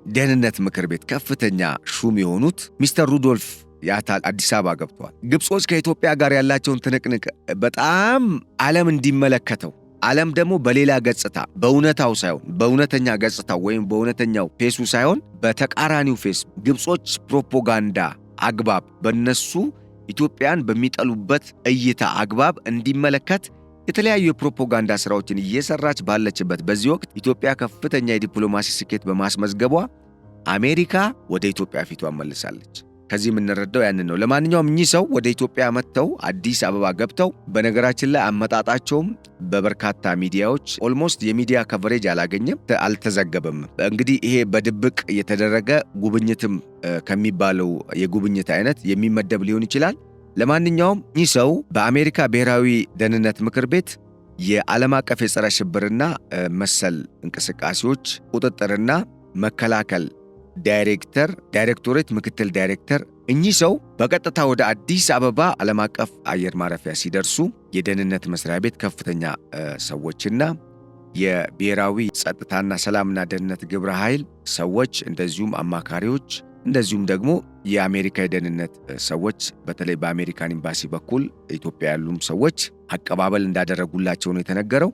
ደህንነት ምክር ቤት ከፍተኛ ሹም የሆኑት ሚስተር ሩዶልፍ ያታል አዲስ አበባ ገብተዋል። ግብጾች ከኢትዮጵያ ጋር ያላቸውን ትንቅንቅ በጣም ዓለም እንዲመለከተው ዓለም ደግሞ በሌላ ገጽታ በእውነታው ሳይሆን በእውነተኛ ገጽታው ወይም በእውነተኛው ፌሱ ሳይሆን በተቃራኒው ፌስ ግብጾች ፕሮፓጋንዳ አግባብ በነሱ ኢትዮጵያን በሚጠሉበት እይታ አግባብ እንዲመለከት የተለያዩ የፕሮፓጋንዳ ስራዎችን እየሰራች ባለችበት በዚህ ወቅት ኢትዮጵያ ከፍተኛ የዲፕሎማሲ ስኬት በማስመዝገቧ አሜሪካ ወደ ኢትዮጵያ ፊቷን መልሳለች። ከዚህ የምንረዳው ያንን ነው። ለማንኛውም እኚህ ሰው ወደ ኢትዮጵያ መጥተው አዲስ አበባ ገብተው በነገራችን ላይ አመጣጣቸውም በበርካታ ሚዲያዎች ኦልሞስት የሚዲያ ከቨሬጅ አላገኘም፣ አልተዘገበም። እንግዲህ ይሄ በድብቅ የተደረገ ጉብኝትም ከሚባለው የጉብኝት አይነት የሚመደብ ሊሆን ይችላል። ለማንኛውም ይህ ሰው በአሜሪካ ብሔራዊ ደህንነት ምክር ቤት የዓለም አቀፍ የጸረ ሽብርና መሰል እንቅስቃሴዎች ቁጥጥርና መከላከል ዳይሬክቶሬት ምክትል ዳይሬክተር እኚህ ሰው በቀጥታ ወደ አዲስ አበባ ዓለም አቀፍ አየር ማረፊያ ሲደርሱ የደህንነት መስሪያ ቤት ከፍተኛ ሰዎችና የብሔራዊ ጸጥታና ሰላምና ደህንነት ግብረ ኃይል ሰዎች እንደዚሁም አማካሪዎች እንደዚሁም ደግሞ የአሜሪካ የደህንነት ሰዎች በተለይ በአሜሪካን ኤምባሲ በኩል ኢትዮጵያ ያሉም ሰዎች አቀባበል እንዳደረጉላቸው ነው የተነገረው።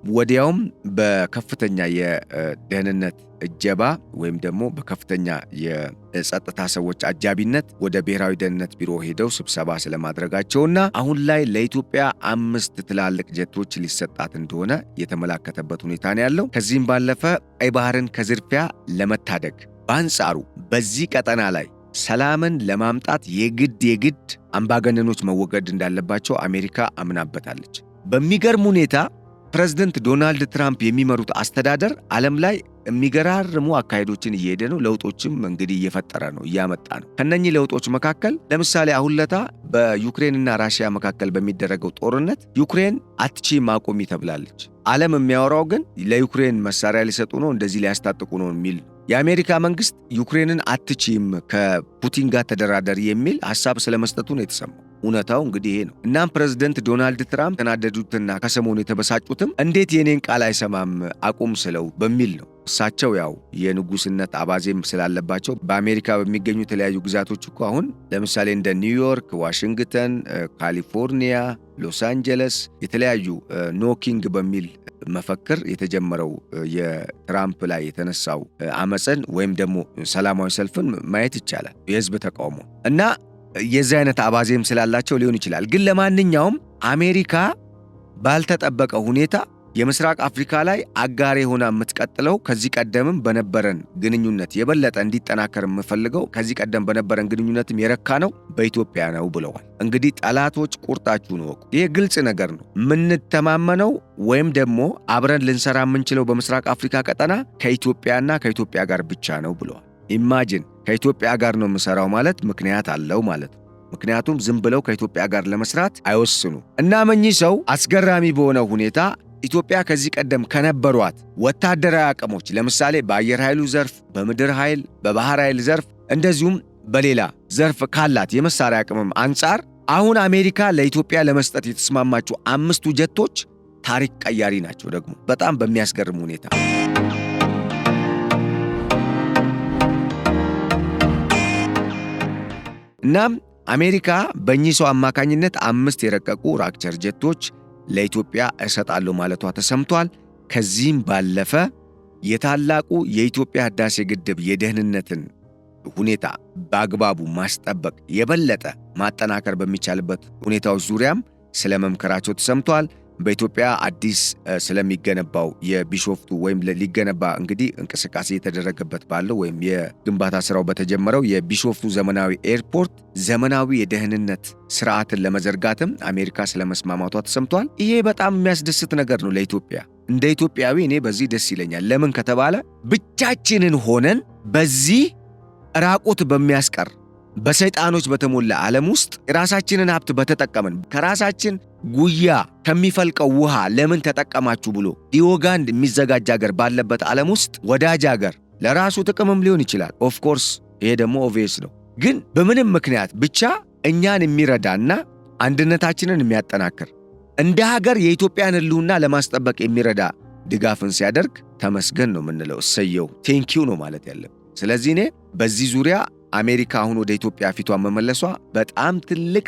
ወዲያውም በከፍተኛ የደህንነት እጀባ ወይም ደግሞ በከፍተኛ የጸጥታ ሰዎች አጃቢነት ወደ ብሔራዊ ደህንነት ቢሮ ሄደው ስብሰባ ስለማድረጋቸውና አሁን ላይ ለኢትዮጵያ 5 ትላልቅ ጀቶች ሊሰጣት እንደሆነ የተመላከተበት ሁኔታ ነው ያለው። ከዚህም ባለፈ ቀይ ባህርን ከዝርፊያ ለመታደግ በአንጻሩ በዚህ ቀጠና ላይ ሰላምን ለማምጣት የግድ አምባገነኖች መወገድ እንዳለባቸው አሜሪካ አምናበታለች። በሚገርም ሁኔታ ፕሬዝዳንት ዶናልድ ትራምፕ የሚመሩት አስተዳደር ዓለም ላይ የሚገራርሙ አካሄዶችን እየሄደ ነው። ለውጦችም እንግዲህ እየፈጠረ ነው፣ እያመጣ ነው። ከነኚህ ለውጦች መካከል ለምሳሌ አሁን ለታ በዩክሬንና ራሽያ መካከል በሚደረገው ጦርነት ዩክሬን አትችይም አቁሚ ተብላለች። ዓለም የሚያወራው ግን ለዩክሬን መሳሪያ ሊሰጡ ነው፣ እንደዚህ ሊያስታጥቁ ነው የሚል። የአሜሪካ መንግስት ዩክሬንን አትችይም ከፑቲን ጋር ተደራደሪ የሚል ሐሳብ ስለመስጠቱ ነው የተሰማው። እውነታው እንግዲህ ይሄ ነው። እናም ፕሬዝዳንት ዶናልድ ትራምፕ ተናደዱትና ከሰሞኑ የተበሳጩትም እንዴት የኔን ቃል አይሰማም አቁም ስለው በሚል ነው። እሳቸው ያው የንጉስነት አባዜም ስላለባቸው በአሜሪካ በሚገኙ የተለያዩ ግዛቶች እኮ አሁን ለምሳሌ እንደ ኒውዮርክ፣ ዋሽንግተን፣ ካሊፎርኒያ፣ ሎስ አንጀለስ የተለያዩ ኖኪንግ በሚል መፈክር የተጀመረው የትራምፕ ላይ የተነሳው አመፅን ወይም ደግሞ ሰላማዊ ሰልፍን ማየት ይቻላል። የህዝብ ተቃውሞ እና የዚህ አይነት አባዜም ስላላቸው ሊሆን ይችላል። ግን ለማንኛውም አሜሪካ ባልተጠበቀ ሁኔታ የምስራቅ አፍሪካ ላይ አጋሬ ሆና የምትቀጥለው ከዚህ ቀደምም በነበረን ግንኙነት የበለጠ እንዲጠናከር የምፈልገው ከዚህ ቀደም በነበረን ግንኙነትም የረካ ነው በኢትዮጵያ ነው ብለዋል። እንግዲህ ጠላቶች ቁርጣችሁን እወቁ። ይህ ግልጽ ነገር ነው። የምንተማመነው ወይም ደግሞ አብረን ልንሰራ የምንችለው በምስራቅ አፍሪካ ቀጠና ከኢትዮጵያና ከኢትዮጵያ ጋር ብቻ ነው ብለዋል። ኢማጂን ከኢትዮጵያ ጋር ነው የምሰራው ማለት ምክንያት አለው ማለት ነው። ምክንያቱም ዝም ብለው ከኢትዮጵያ ጋር ለመስራት አይወስኑ እና እኚህ ሰው አስገራሚ በሆነ ሁኔታ ኢትዮጵያ ከዚህ ቀደም ከነበሯት ወታደራዊ አቅሞች ለምሳሌ በአየር ኃይሉ ዘርፍ፣ በምድር ኃይል፣ በባህር ኃይል ዘርፍ እንደዚሁም በሌላ ዘርፍ ካላት የመሳሪያ አቅምም አንጻር አሁን አሜሪካ ለኢትዮጵያ ለመስጠት የተስማማችው 5ቱ ጀቶች ታሪክ ቀያሪ ናቸው። ደግሞ በጣም በሚያስገርም ሁኔታ እናም አሜሪካ በእኚህ ሰው አማካኝነት 5 የረቀቁ ራክቸር ጀቶች ለኢትዮጵያ እሰጣለሁ ማለቷ ተሰምቷል። ከዚህም ባለፈ የታላቁ የኢትዮጵያ ህዳሴ ግድብ የደህንነትን ሁኔታ በአግባቡ ማስጠበቅ የበለጠ ማጠናከር በሚቻልበት ሁኔታዎች ዙሪያም ስለ መምከራቸው ተሰምቷል። በኢትዮጵያ አዲስ ስለሚገነባው የቢሾፍቱ ወይም ሊገነባ እንግዲህ እንቅስቃሴ የተደረገበት ባለው ወይም የግንባታ ስራው በተጀመረው የቢሾፍቱ ዘመናዊ ኤርፖርት ዘመናዊ የደህንነት ስርዓትን ለመዘርጋትም አሜሪካ ስለመስማማቷ ተሰምቷል። ይሄ በጣም የሚያስደስት ነገር ነው ለኢትዮጵያ። እንደ ኢትዮጵያዊ እኔ በዚህ ደስ ይለኛል። ለምን ከተባለ ብቻችንን ሆነን በዚህ ራቁት በሚያስቀር በሰይጣኖች በተሞላ ዓለም ውስጥ የራሳችንን ሀብት በተጠቀምን ከራሳችን ጉያ ከሚፈልቀው ውሃ ለምን ተጠቀማችሁ ብሎ ሊወጋን የሚዘጋጅ ሀገር ባለበት ዓለም ውስጥ ወዳጅ ሀገር ለራሱ ጥቅምም ሊሆን ይችላል። ኦፍኮርስ ይሄ ደግሞ ኦቪየስ ነው። ግን በምንም ምክንያት ብቻ እኛን የሚረዳና አንድነታችንን የሚያጠናክር እንደ ሀገር የኢትዮጵያን ሕልውና ለማስጠበቅ የሚረዳ ድጋፍን ሲያደርግ ተመስገን ነው የምንለው። እሰየው ቴንኪው ነው ማለት ያለብን። ስለዚህ እኔ በዚህ ዙሪያ አሜሪካ አሁን ወደ ኢትዮጵያ ፊቷን መመለሷ በጣም ትልቅ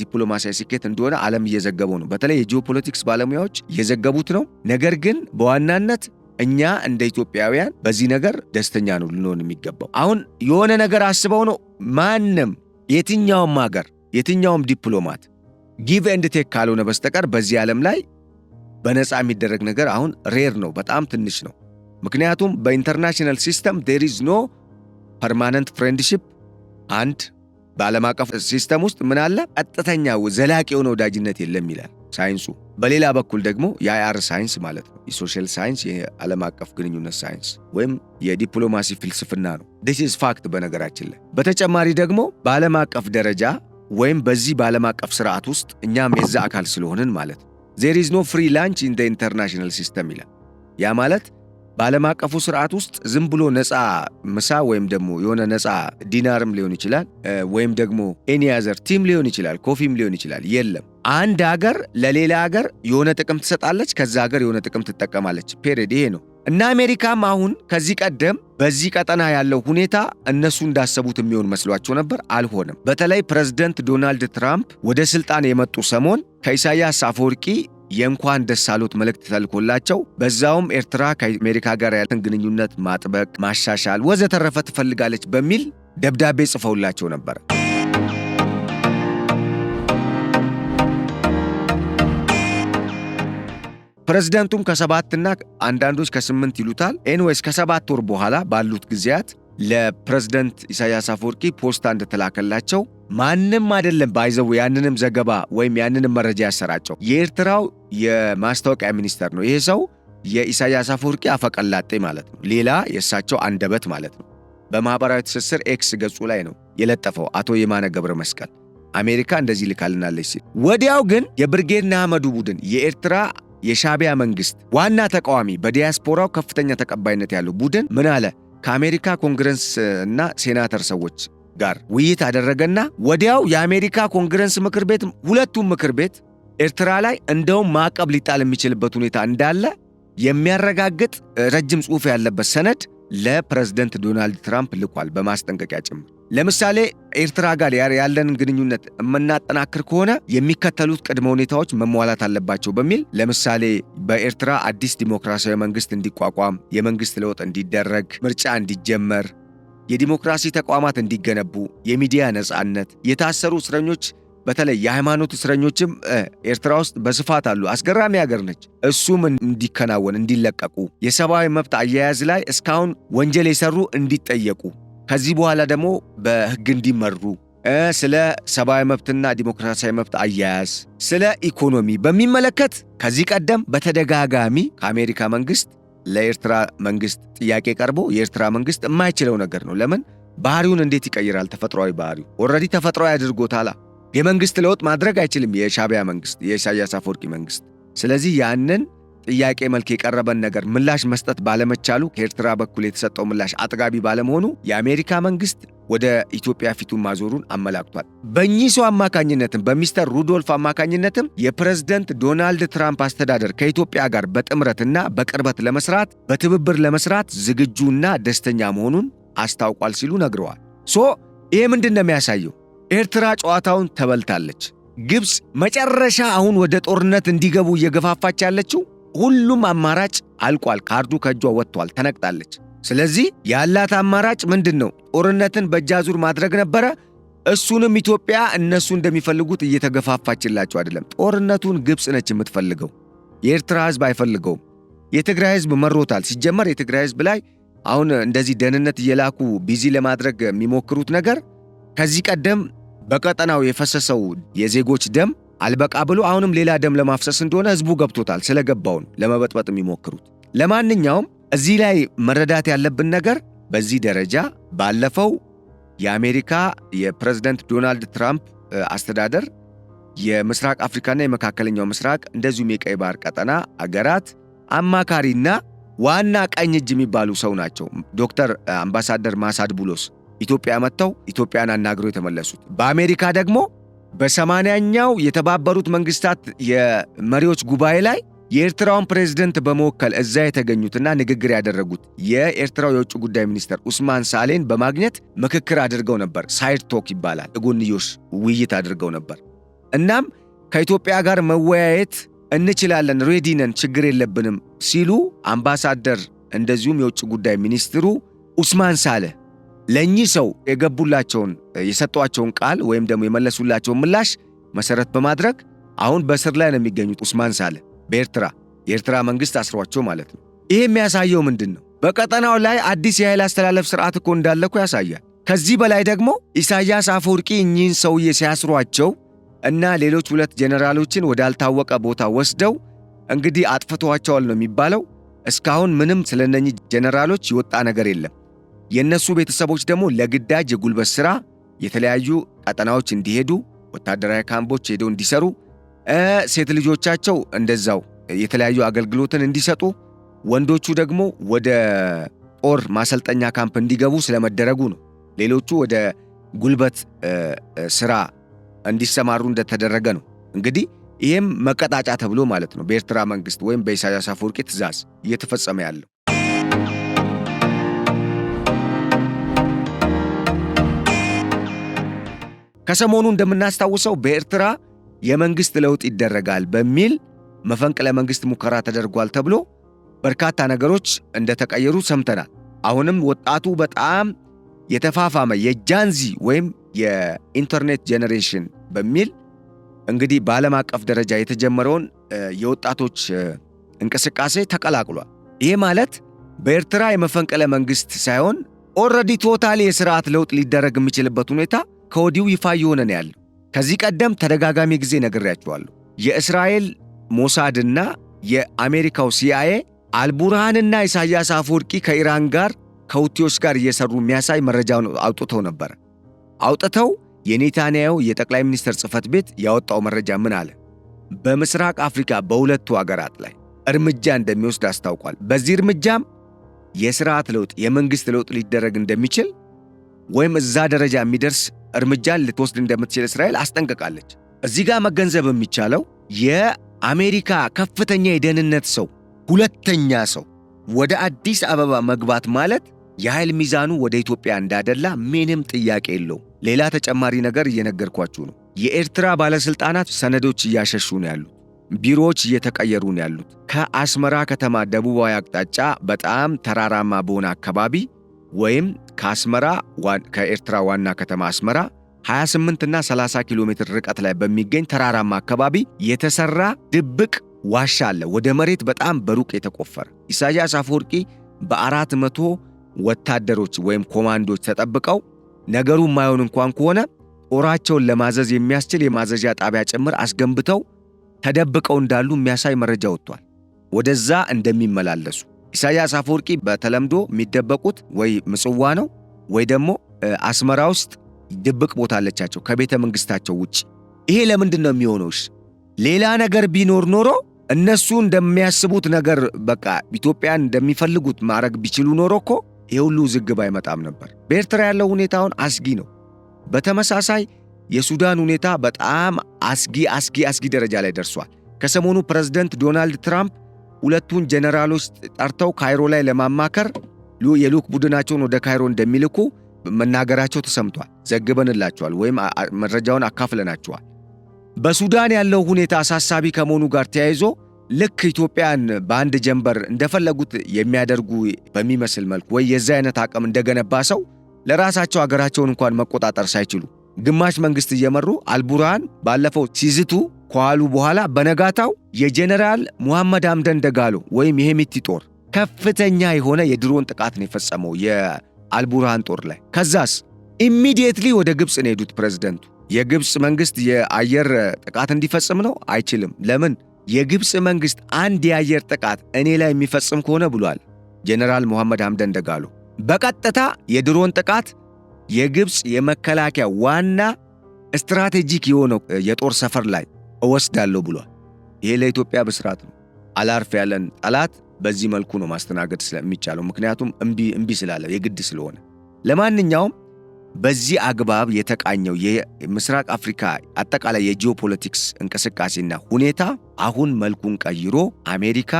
ዲፕሎማሲያዊ ስኬት እንደሆነ ዓለም እየዘገበው ነው። በተለይ የጂኦፖለቲክስ ባለሙያዎች እየዘገቡት ነው። ነገር ግን በዋናነት እኛ እንደ ኢትዮጵያውያን በዚህ ነገር ደስተኛ ነው ልንሆን የሚገባው። አሁን የሆነ ነገር አስበው ነው ማንም የትኛውም ሀገር የትኛውም ዲፕሎማት ጊቭ ኤንድ ቴክ ካልሆነ በስተቀር በዚህ ዓለም ላይ በነፃ የሚደረግ ነገር አሁን ሬር ነው፣ በጣም ትንሽ ነው። ምክንያቱም በኢንተርናሽናል ሲስተም ዴር ኢዝ ኖ ፐርማነንት ፍሬንድሺፕ። አንድ በዓለም አቀፍ ሲስተም ውስጥ ምን አለ? ቀጥተኛ ዘላቂ የሆነ ወዳጅነት የለም ይላል ሳይንሱ። በሌላ በኩል ደግሞ የአይአር ሳይንስ ማለት ነው፣ የሶሻል ሳይንስ፣ የዓለም አቀፍ ግንኙነት ሳይንስ ወይም የዲፕሎማሲ ፍልስፍና ነው። ዲስ ኢዝ ፋክት በነገራችን ላይ። በተጨማሪ ደግሞ በዓለም አቀፍ ደረጃ ወይም በዚህ በዓለም አቀፍ ስርዓት ውስጥ እኛም የዛ አካል ስለሆንን ማለት ነው there is no free lunch in the international system ይላል። ያ ማለት በዓለም አቀፉ ስርዓት ውስጥ ዝም ብሎ ነፃ ምሳ ወይም ደግሞ የሆነ ነፃ ዲናርም ሊሆን ይችላል ወይም ደግሞ ኤኒ አዘር ቲም ሊሆን ይችላል፣ ኮፊም ሊሆን ይችላል። የለም። አንድ ሀገር ለሌላ ሀገር የሆነ ጥቅም ትሰጣለች፣ ከዛ ሀገር የሆነ ጥቅም ትጠቀማለች። ፔሪድ ይሄ ነው። እና አሜሪካም አሁን ከዚህ ቀደም በዚህ ቀጠና ያለው ሁኔታ እነሱ እንዳሰቡት የሚሆን መስሏቸው ነበር፣ አልሆነም። በተለይ ፕሬዝዳንት ዶናልድ ትራምፕ ወደ ስልጣን የመጡ ሰሞን ከኢሳያስ አፈወርቂ የእንኳን ደስ አሎት መልእክት ተልኮላቸው በዛውም ኤርትራ ከአሜሪካ ጋር ያለውን ግንኙነት ማጥበቅ፣ ማሻሻል ወዘተረፈ ትፈልጋለች በሚል ደብዳቤ ጽፈውላቸው ነበር። ፕሬዝዳንቱም ከ7 አንዳንዶች ከ8 ይሉታል ኤንዌስ ከ7 ወር በኋላ ባሉት ጊዜያት ለፕሬዝዳንት ኢሳያስ አፈወርቂ ፖስታ እንደተላከላቸው ማንም አይደለም ባይዘው ያንንም ዘገባ ወይም ያንንም መረጃ ያሰራጨው የኤርትራው የማስታወቂያ ሚኒስተር ነው። ይሄ ሰው የኢሳያስ አፈወርቂ አፈቀላጤ ማለት ነው፣ ሌላ የእሳቸው አንደበት ማለት ነው። በማህበራዊ ትስስር ኤክስ ገጹ ላይ ነው የለጠፈው አቶ የማነ ገብረ መስቀል አሜሪካ እንደዚህ ልካልናለች ሲል። ወዲያው ግን የብርጌድ ንሓመዱ ቡድን የኤርትራ የሻዕቢያ መንግስት ዋና ተቃዋሚ በዲያስፖራው ከፍተኛ ተቀባይነት ያለው ቡድን ምን አለ? ከአሜሪካ ኮንግረስ እና ሴናተር ሰዎች ጋር ውይይት አደረገና ወዲያው የአሜሪካ ኮንግረስ ምክር ቤት ሁለቱም ምክር ቤት ኤርትራ ላይ እንደውም ማዕቀብ ሊጣል የሚችልበት ሁኔታ እንዳለ የሚያረጋግጥ ረጅም ጽሑፍ ያለበት ሰነድ ለፕሬዝዳንት ዶናልድ ትራምፕ ልኳል፣ በማስጠንቀቂያ ጭምር። ለምሳሌ ኤርትራ ጋር ያለንን ግንኙነት የምናጠናክር ከሆነ የሚከተሉት ቅድመ ሁኔታዎች መሟላት አለባቸው በሚል ለምሳሌ በኤርትራ አዲስ ዲሞክራሲያዊ መንግስት እንዲቋቋም፣ የመንግስት ለውጥ እንዲደረግ፣ ምርጫ እንዲጀመር፣ የዲሞክራሲ ተቋማት እንዲገነቡ፣ የሚዲያ ነጻነት፣ የታሰሩ እስረኞች በተለይ የሃይማኖት እስረኞችም ኤርትራ ውስጥ በስፋት አሉ። አስገራሚ ሀገር ነች። እሱም እንዲከናወን እንዲለቀቁ፣ የሰብአዊ መብት አያያዝ ላይ እስካሁን ወንጀል የሰሩ እንዲጠየቁ፣ ከዚህ በኋላ ደግሞ በሕግ እንዲመሩ፣ ስለ ሰብአዊ መብትና ዲሞክራሲያዊ መብት አያያዝ፣ ስለ ኢኮኖሚ በሚመለከት ከዚህ ቀደም በተደጋጋሚ ከአሜሪካ መንግስት ለኤርትራ መንግስት ጥያቄ ቀርቦ የኤርትራ መንግስት የማይችለው ነገር ነው። ለምን ባህሪውን እንዴት ይቀይራል? ተፈጥሯዊ ባህሪው ኦልሬዲ ተፈጥሯዊ አድርጎታል። የመንግስት ለውጥ ማድረግ አይችልም የሻዕቢያ መንግስት፣ የኢሳያስ አፈወርቂ መንግስት። ስለዚህ ያንን ጥያቄ መልክ የቀረበን ነገር ምላሽ መስጠት ባለመቻሉ ከኤርትራ በኩል የተሰጠው ምላሽ አጥጋቢ ባለመሆኑ የአሜሪካ መንግስት ወደ ኢትዮጵያ ፊቱን ማዞሩን አመላክቷል። በእኚህ ሰው አማካኝነትም በሚስተር ሩዶልፍ አማካኝነትም የፕሬዝደንት ዶናልድ ትራምፕ አስተዳደር ከኢትዮጵያ ጋር በጥምረትና በቅርበት ለመስራት በትብብር ለመስራት ዝግጁና ደስተኛ መሆኑን አስታውቋል ሲሉ ነግረዋል። ይሄ ምንድን ነው የሚያሳየው? ኤርትራ ጨዋታውን ተበልታለች። ግብፅ መጨረሻ አሁን ወደ ጦርነት እንዲገቡ እየገፋፋች ያለችው ሁሉም አማራጭ አልቋል። ካርዱ ከእጇ ወጥቷል፣ ተነቅጣለች። ስለዚህ ያላት አማራጭ ምንድን ነው? ጦርነትን በእጃዙር ማድረግ ነበረ። እሱንም ኢትዮጵያ እነሱ እንደሚፈልጉት እየተገፋፋችላቸው አይደለም። ጦርነቱን ግብፅ ነች የምትፈልገው፣ የኤርትራ ህዝብ አይፈልገውም። የትግራይ ህዝብ መሮታል። ሲጀመር የትግራይ ህዝብ ላይ አሁን እንደዚህ ደህንነት እየላኩ ቢዚ ለማድረግ የሚሞክሩት ነገር ከዚህ ቀደም በቀጠናው የፈሰሰው የዜጎች ደም አልበቃ ብሎ አሁንም ሌላ ደም ለማፍሰስ እንደሆነ ህዝቡ ገብቶታል። ስለገባውን ለመበጥበጥ የሚሞክሩት። ለማንኛውም እዚህ ላይ መረዳት ያለብን ነገር በዚህ ደረጃ ባለፈው የአሜሪካ የፕሬዝደንት ዶናልድ ትራምፕ አስተዳደር የምስራቅ አፍሪካና የመካከለኛው ምስራቅ እንደዚሁም የቀይ ባህር ቀጠና አገራት አማካሪና ዋና ቀኝ እጅ የሚባሉ ሰው ናቸው። ዶክተር አምባሳደር ማሳድ ቡሎስ ኢትዮጵያ መጥተው ኢትዮጵያን አናግረው የተመለሱት። በአሜሪካ ደግሞ በ80ኛው የተባበሩት መንግስታት የመሪዎች ጉባኤ ላይ የኤርትራውን ፕሬዝደንት በመወከል እዛ የተገኙትና ንግግር ያደረጉት የኤርትራው የውጭ ጉዳይ ሚኒስትር ኡስማን ሳሌን በማግኘት ምክክር አድርገው ነበር። ሳይድ ቶክ ይባላል። የጎንዮሽ ውይይት አድርገው ነበር። እናም ከኢትዮጵያ ጋር መወያየት እንችላለን፣ ሬዲ ነን፣ ችግር የለብንም ሲሉ አምባሳደር እንደዚሁም የውጭ ጉዳይ ሚኒስትሩ ኡስማን ሳሌ ለእኚህ ሰው የገቡላቸውን የሰጧቸውን ቃል ወይም ደግሞ የመለሱላቸውን ምላሽ መሰረት በማድረግ አሁን በስር ላይ ነው የሚገኙት ኡስማን ሳሌ በኤርትራ የኤርትራ መንግስት አስሯቸው ማለት ነው። ይሄ የሚያሳየው ምንድን ነው? በቀጠናው ላይ አዲስ የኃይል አስተላለፍ ስርዓት እኮ እንዳለ እኮ ያሳያል። ከዚህ በላይ ደግሞ ኢሳያስ አፈወርቂ እኚህን ሰውዬ ሲያስሯቸው እና ሌሎች 2 ጄኔራሎችን ወዳልታወቀ ቦታ ወስደው እንግዲህ አጥፍተዋቸዋል ነው የሚባለው። እስካሁን ምንም ስለነኚህ ጄኔራሎች ይወጣ ነገር የለም። የነሱ ቤተሰቦች ደግሞ ለግዳጅ የጉልበት ሥራ የተለያዩ ቀጠናዎች እንዲሄዱ ወታደራዊ ካምፖች ሄደው እንዲሰሩ፣ ሴት ልጆቻቸው እንደዛው የተለያዩ አገልግሎትን እንዲሰጡ፣ ወንዶቹ ደግሞ ወደ ጦር ማሰልጠኛ ካምፕ እንዲገቡ ስለመደረጉ ነው። ሌሎቹ ወደ ጉልበት ሥራ እንዲሰማሩ እንደተደረገ ነው። እንግዲህ ይህም መቀጣጫ ተብሎ ማለት ነው በኤርትራ መንግስት ወይም በኢሳያስ አፈወርቂ ትእዛዝ እየተፈጸመ ያለው። ከሰሞኑ እንደምናስታውሰው በኤርትራ የመንግስት ለውጥ ይደረጋል በሚል መፈንቅለ መንግስት ሙከራ ተደርጓል ተብሎ በርካታ ነገሮች እንደተቀየሩ ሰምተናል። አሁንም ወጣቱ በጣም የተፋፋመ የጃንዚ ወይም የኢንተርኔት ጄኔሬሽን በሚል እንግዲህ በዓለም አቀፍ ደረጃ የተጀመረውን የወጣቶች እንቅስቃሴ ተቀላቅሏል። ይሄ ማለት በኤርትራ የመፈንቅለ መንግስት ሳይሆን ኦልሬዲ ቶታሊ የሥርዓት ለውጥ ሊደረግ የሚችልበት ሁኔታ ከወዲሁ ይፋ እየሆነ ነው ያለው። ከዚህ ቀደም ተደጋጋሚ ጊዜ ነግሬያችኋለሁ። የእስራኤል ሞሳድና የአሜሪካው ሲአይኤ አልቡርሃንና ኢሳያስ አፈወርቂ ከኢራን ጋር ከሁቲዎች ጋር እየሰሩ የሚያሳይ መረጃውን አውጥተው ነበር። አውጥተው የኔታንያሁ የጠቅላይ ሚኒስትር ጽሕፈት ቤት ያወጣው መረጃ ምን አለ? በምስራቅ አፍሪካ በሁለቱ አገራት ላይ እርምጃ እንደሚወስድ አስታውቋል። በዚህ እርምጃም የሥርዓት ለውጥ የመንግሥት ለውጥ ሊደረግ እንደሚችል ወይም እዛ ደረጃ የሚደርስ እርምጃን ልትወስድ እንደምትችል እስራኤል አስጠንቅቃለች። እዚህ ጋር መገንዘብ የሚቻለው የአሜሪካ ከፍተኛ የደህንነት ሰው ሁለተኛ ሰው ወደ አዲስ አበባ መግባት ማለት የኃይል ሚዛኑ ወደ ኢትዮጵያ እንዳደላ ምንም ጥያቄ የለው። ሌላ ተጨማሪ ነገር እየነገርኳችሁ ነው። የኤርትራ ባለሥልጣናት ሰነዶች እያሸሹ ነው ያሉት። ቢሮዎች እየተቀየሩ ነው ያሉት። ከአስመራ ከተማ ደቡባዊ አቅጣጫ በጣም ተራራማ በሆነ አካባቢ ወይም ከኤርትራ ዋና ከተማ አስመራ 28 እና 30 ኪሎ ሜትር ርቀት ላይ በሚገኝ ተራራማ አካባቢ የተሰራ ድብቅ ዋሻ አለ፣ ወደ መሬት በጣም በሩቅ የተቆፈረ። ኢሳያስ አፈወርቂ በ400 ወታደሮች ወይም ኮማንዶች ተጠብቀው ነገሩ የማይሆን እንኳን ከሆነ ጦራቸውን ለማዘዝ የሚያስችል የማዘዣ ጣቢያ ጭምር አስገንብተው ተደብቀው እንዳሉ የሚያሳይ መረጃ ወጥቷል። ወደዛ እንደሚመላለሱ ኢሳያስ አፈወርቂ በተለምዶ የሚደበቁት ወይ ምጽዋ ነው ወይ ደግሞ አስመራ ውስጥ ድብቅ ቦታ አለቻቸው ከቤተ መንግስታቸው ውጭ። ይሄ ለምንድን ነው የሚሆነውስ? ሌላ ነገር ቢኖር ኖሮ እነሱ እንደሚያስቡት ነገር በቃ ኢትዮጵያን እንደሚፈልጉት ማድረግ ቢችሉ ኖሮ እኮ ይሄ ሁሉ ውዝግብ አይመጣም ነበር። በኤርትራ ያለው ሁኔታውን አስጊ ነው። በተመሳሳይ የሱዳን ሁኔታ በጣም አስጊ ደረጃ ላይ ደርሷል። ከሰሞኑ ፕሬዝዳንት ዶናልድ ትራምፕ ሁለቱን ጀነራሎች ጠርተው ካይሮ ላይ ለማማከር የልዑክ ቡድናቸውን ወደ ካይሮ እንደሚልኩ መናገራቸው ተሰምቷል። ዘግበንላቸዋል ወይም መረጃውን አካፍለናቸዋል። በሱዳን ያለው ሁኔታ አሳሳቢ ከመሆኑ ጋር ተያይዞ ልክ ኢትዮጵያን በአንድ ጀንበር እንደፈለጉት የሚያደርጉ በሚመስል መልኩ ወይ የዛ አይነት አቅም እንደገነባ ሰው ለራሳቸው አገራቸውን እንኳን መቆጣጠር ሳይችሉ ግማሽ መንግስት እየመሩ አልቡርሃን ባለፈው ሲዝቱ ከዋሉ በኋላ በነጋታው የጀነራል ሙሐመድ ሐምደን ደጋሎ ወይም የሄሚቲ ጦር ከፍተኛ የሆነ የድሮን ጥቃት ነው የፈጸመው የአልቡርሃን ጦር ላይ። ከዛስ ኢሚዲየትሊ ወደ ግብፅ ነው የሄዱት ፕሬዝደንቱ። የግብፅ መንግስት የአየር ጥቃት እንዲፈጽም ነው አይችልም። ለምን? የግብፅ መንግስት አንድ የአየር ጥቃት እኔ ላይ የሚፈጽም ከሆነ ብሏል ጀነራል ሙሐመድ ሐምደን ደጋሎ፣ በቀጥታ የድሮን ጥቃት የግብፅ የመከላከያ ዋና ስትራቴጂክ የሆነው የጦር ሰፈር ላይ እወስዳለሁ ብሏል። ይሄ ለኢትዮጵያ ብስራት ነው። አላርፍ ያለን ጠላት በዚህ መልኩ ነው ማስተናገድ ስለሚቻለው፣ ምክንያቱም እምቢ ስላለ የግድ ስለሆነ። ለማንኛውም በዚህ አግባብ የተቃኘው የምስራቅ አፍሪካ አጠቃላይ የጂኦፖለቲክስ እንቅስቃሴና ሁኔታ አሁን መልኩን ቀይሮ አሜሪካ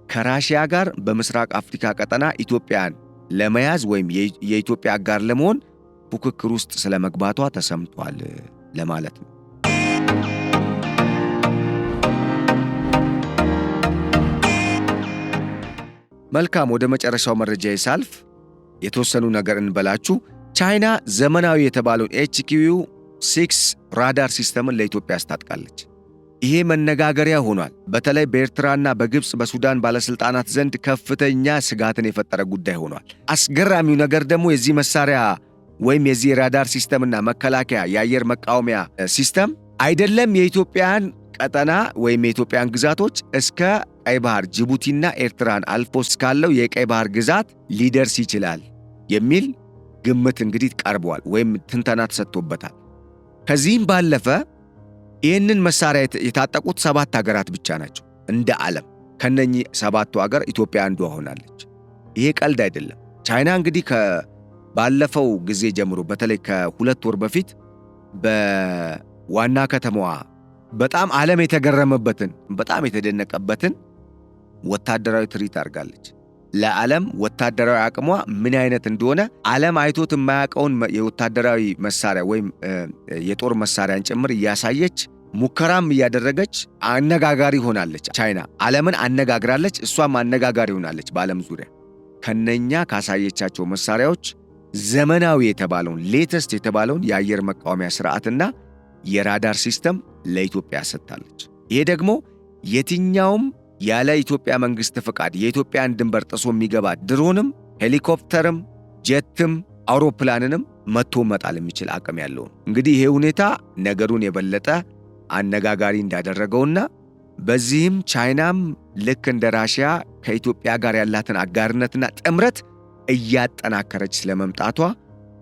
ከራሽያ ጋር በምስራቅ አፍሪካ ቀጠና ኢትዮጵያን ለመያዝ ወይም የኢትዮጵያ አጋር ለመሆን ፉክክር ውስጥ ስለመግባቷ ተሰምቷል ለማለት ነው። መልካም፣ ወደ መጨረሻው መረጃ ሳልፍ የተወሰኑ ነገር እንበላችሁ። ቻይና ዘመናዊ የተባለውን HQ-6 ራዳር ሲስተምን ለኢትዮጵያ አስታጥቃለች። ይሄ መነጋገሪያ ሆኗል። በተለይ በኤርትራና በግብፅ በሱዳን ባለስልጣናት ዘንድ ከፍተኛ ስጋትን የፈጠረ ጉዳይ ሆኗል። አስገራሚው ነገር ደግሞ የዚህ መሳሪያ ወይም የዚህ ራዳር ሲስተምና መከላከያ የአየር መቃወሚያ ሲስተም አይደለም የኢትዮጵያን ቀጠና ወይም የኢትዮጵያን ግዛቶች እስከ ቀይ ባህር ጅቡቲና ኤርትራን አልፎ እስካለው የቀይ ባህር ግዛት ሊደርስ ይችላል የሚል ግምት እንግዲህ ቀርቧል ወይም ትንተና ተሰጥቶበታል። ከዚህም ባለፈ ይህንን መሳሪያ የታጠቁት 7 ሀገራት ብቻ ናቸው እንደ ዓለም። ከነኚህ 7ቱ ሀገር ኢትዮጵያ አንዷ ሆናለች። ይሄ ቀልድ አይደለም። ቻይና እንግዲህ ባለፈው ጊዜ ጀምሮ በተለይ ከ2 ወር በፊት በዋና ከተማዋ በጣም ዓለም የተገረመበትን በጣም የተደነቀበትን ወታደራዊ ትርኢት አድርጋለች። ለዓለም ወታደራዊ አቅሟ ምን አይነት እንደሆነ ዓለም አይቶት የማያውቀውን የወታደራዊ መሳሪያ ወይም የጦር መሳሪያን ጭምር እያሳየች ሙከራም እያደረገች አነጋጋሪ ሆናለች። ቻይና ዓለምን አነጋግራለች፣ እሷም አነጋጋሪ ሆናለች በዓለም ዙሪያ። ከነኛ ካሳየቻቸው መሳሪያዎች ዘመናዊ የተባለውን ሌተስት የተባለውን የአየር መቃወሚያ ስርዓትና የራዳር ሲስተም ለኢትዮጵያ ሰጥታለች። ይሄ ደግሞ የትኛውም ያለ ኢትዮጵያ መንግስት ፍቃድ የኢትዮጵያን ድንበር ጥሶ የሚገባ ድሮንም ሄሊኮፕተርም ጀትም አውሮፕላንንም መጥቶ መጣል የሚችል አቅም ያለው። እንግዲህ ይሄ ሁኔታ ነገሩን የበለጠ አነጋጋሪ እንዳደረገውና በዚህም ቻይናም ልክ እንደ ራሽያ ከኢትዮጵያ ጋር ያላትን አጋርነትና ጥምረት እያጠናከረች ስለመምጣቷ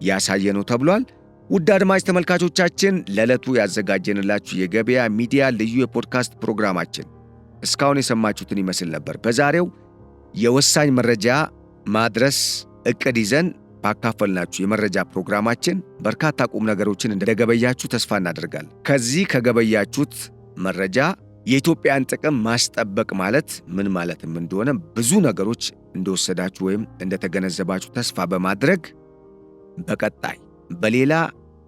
ያሳየ ነው ተብሏል። ውድ አድማጭ ተመልካቾቻችን ለዕለቱ ያዘጋጀንላችሁ የገበያ ሚዲያ ልዩ የፖድካስት ፕሮግራማችን እስካሁን የሰማችሁትን ይመስል ነበር። በዛሬው የወሳኝ መረጃ ማድረስ ዕቅድ ይዘን ባካፈልናችሁ የመረጃ ፕሮግራማችን በርካታ ቁም ነገሮችን እንደገበያችሁ ተስፋ እናደርጋለን። ከዚህ ከገበያችሁት መረጃ የኢትዮጵያን ጥቅም ማስጠበቅ ማለት ምን ማለትም እንደሆነ ብዙ ነገሮች እንደወሰዳችሁ ወይም እንደተገነዘባችሁ ተስፋ በማድረግ በቀጣይ በሌላ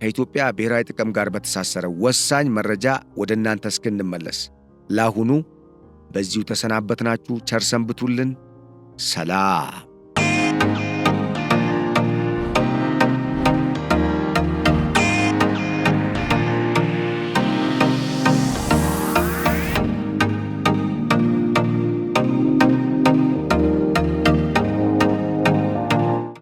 ከኢትዮጵያ ብሔራዊ ጥቅም ጋር በተሳሰረ ወሳኝ መረጃ ወደ እናንተ እስክንመለስ ለአሁኑ በዚሁ ተሰናበትናችሁ። ቸር ሰንብቱልን። ሰላም።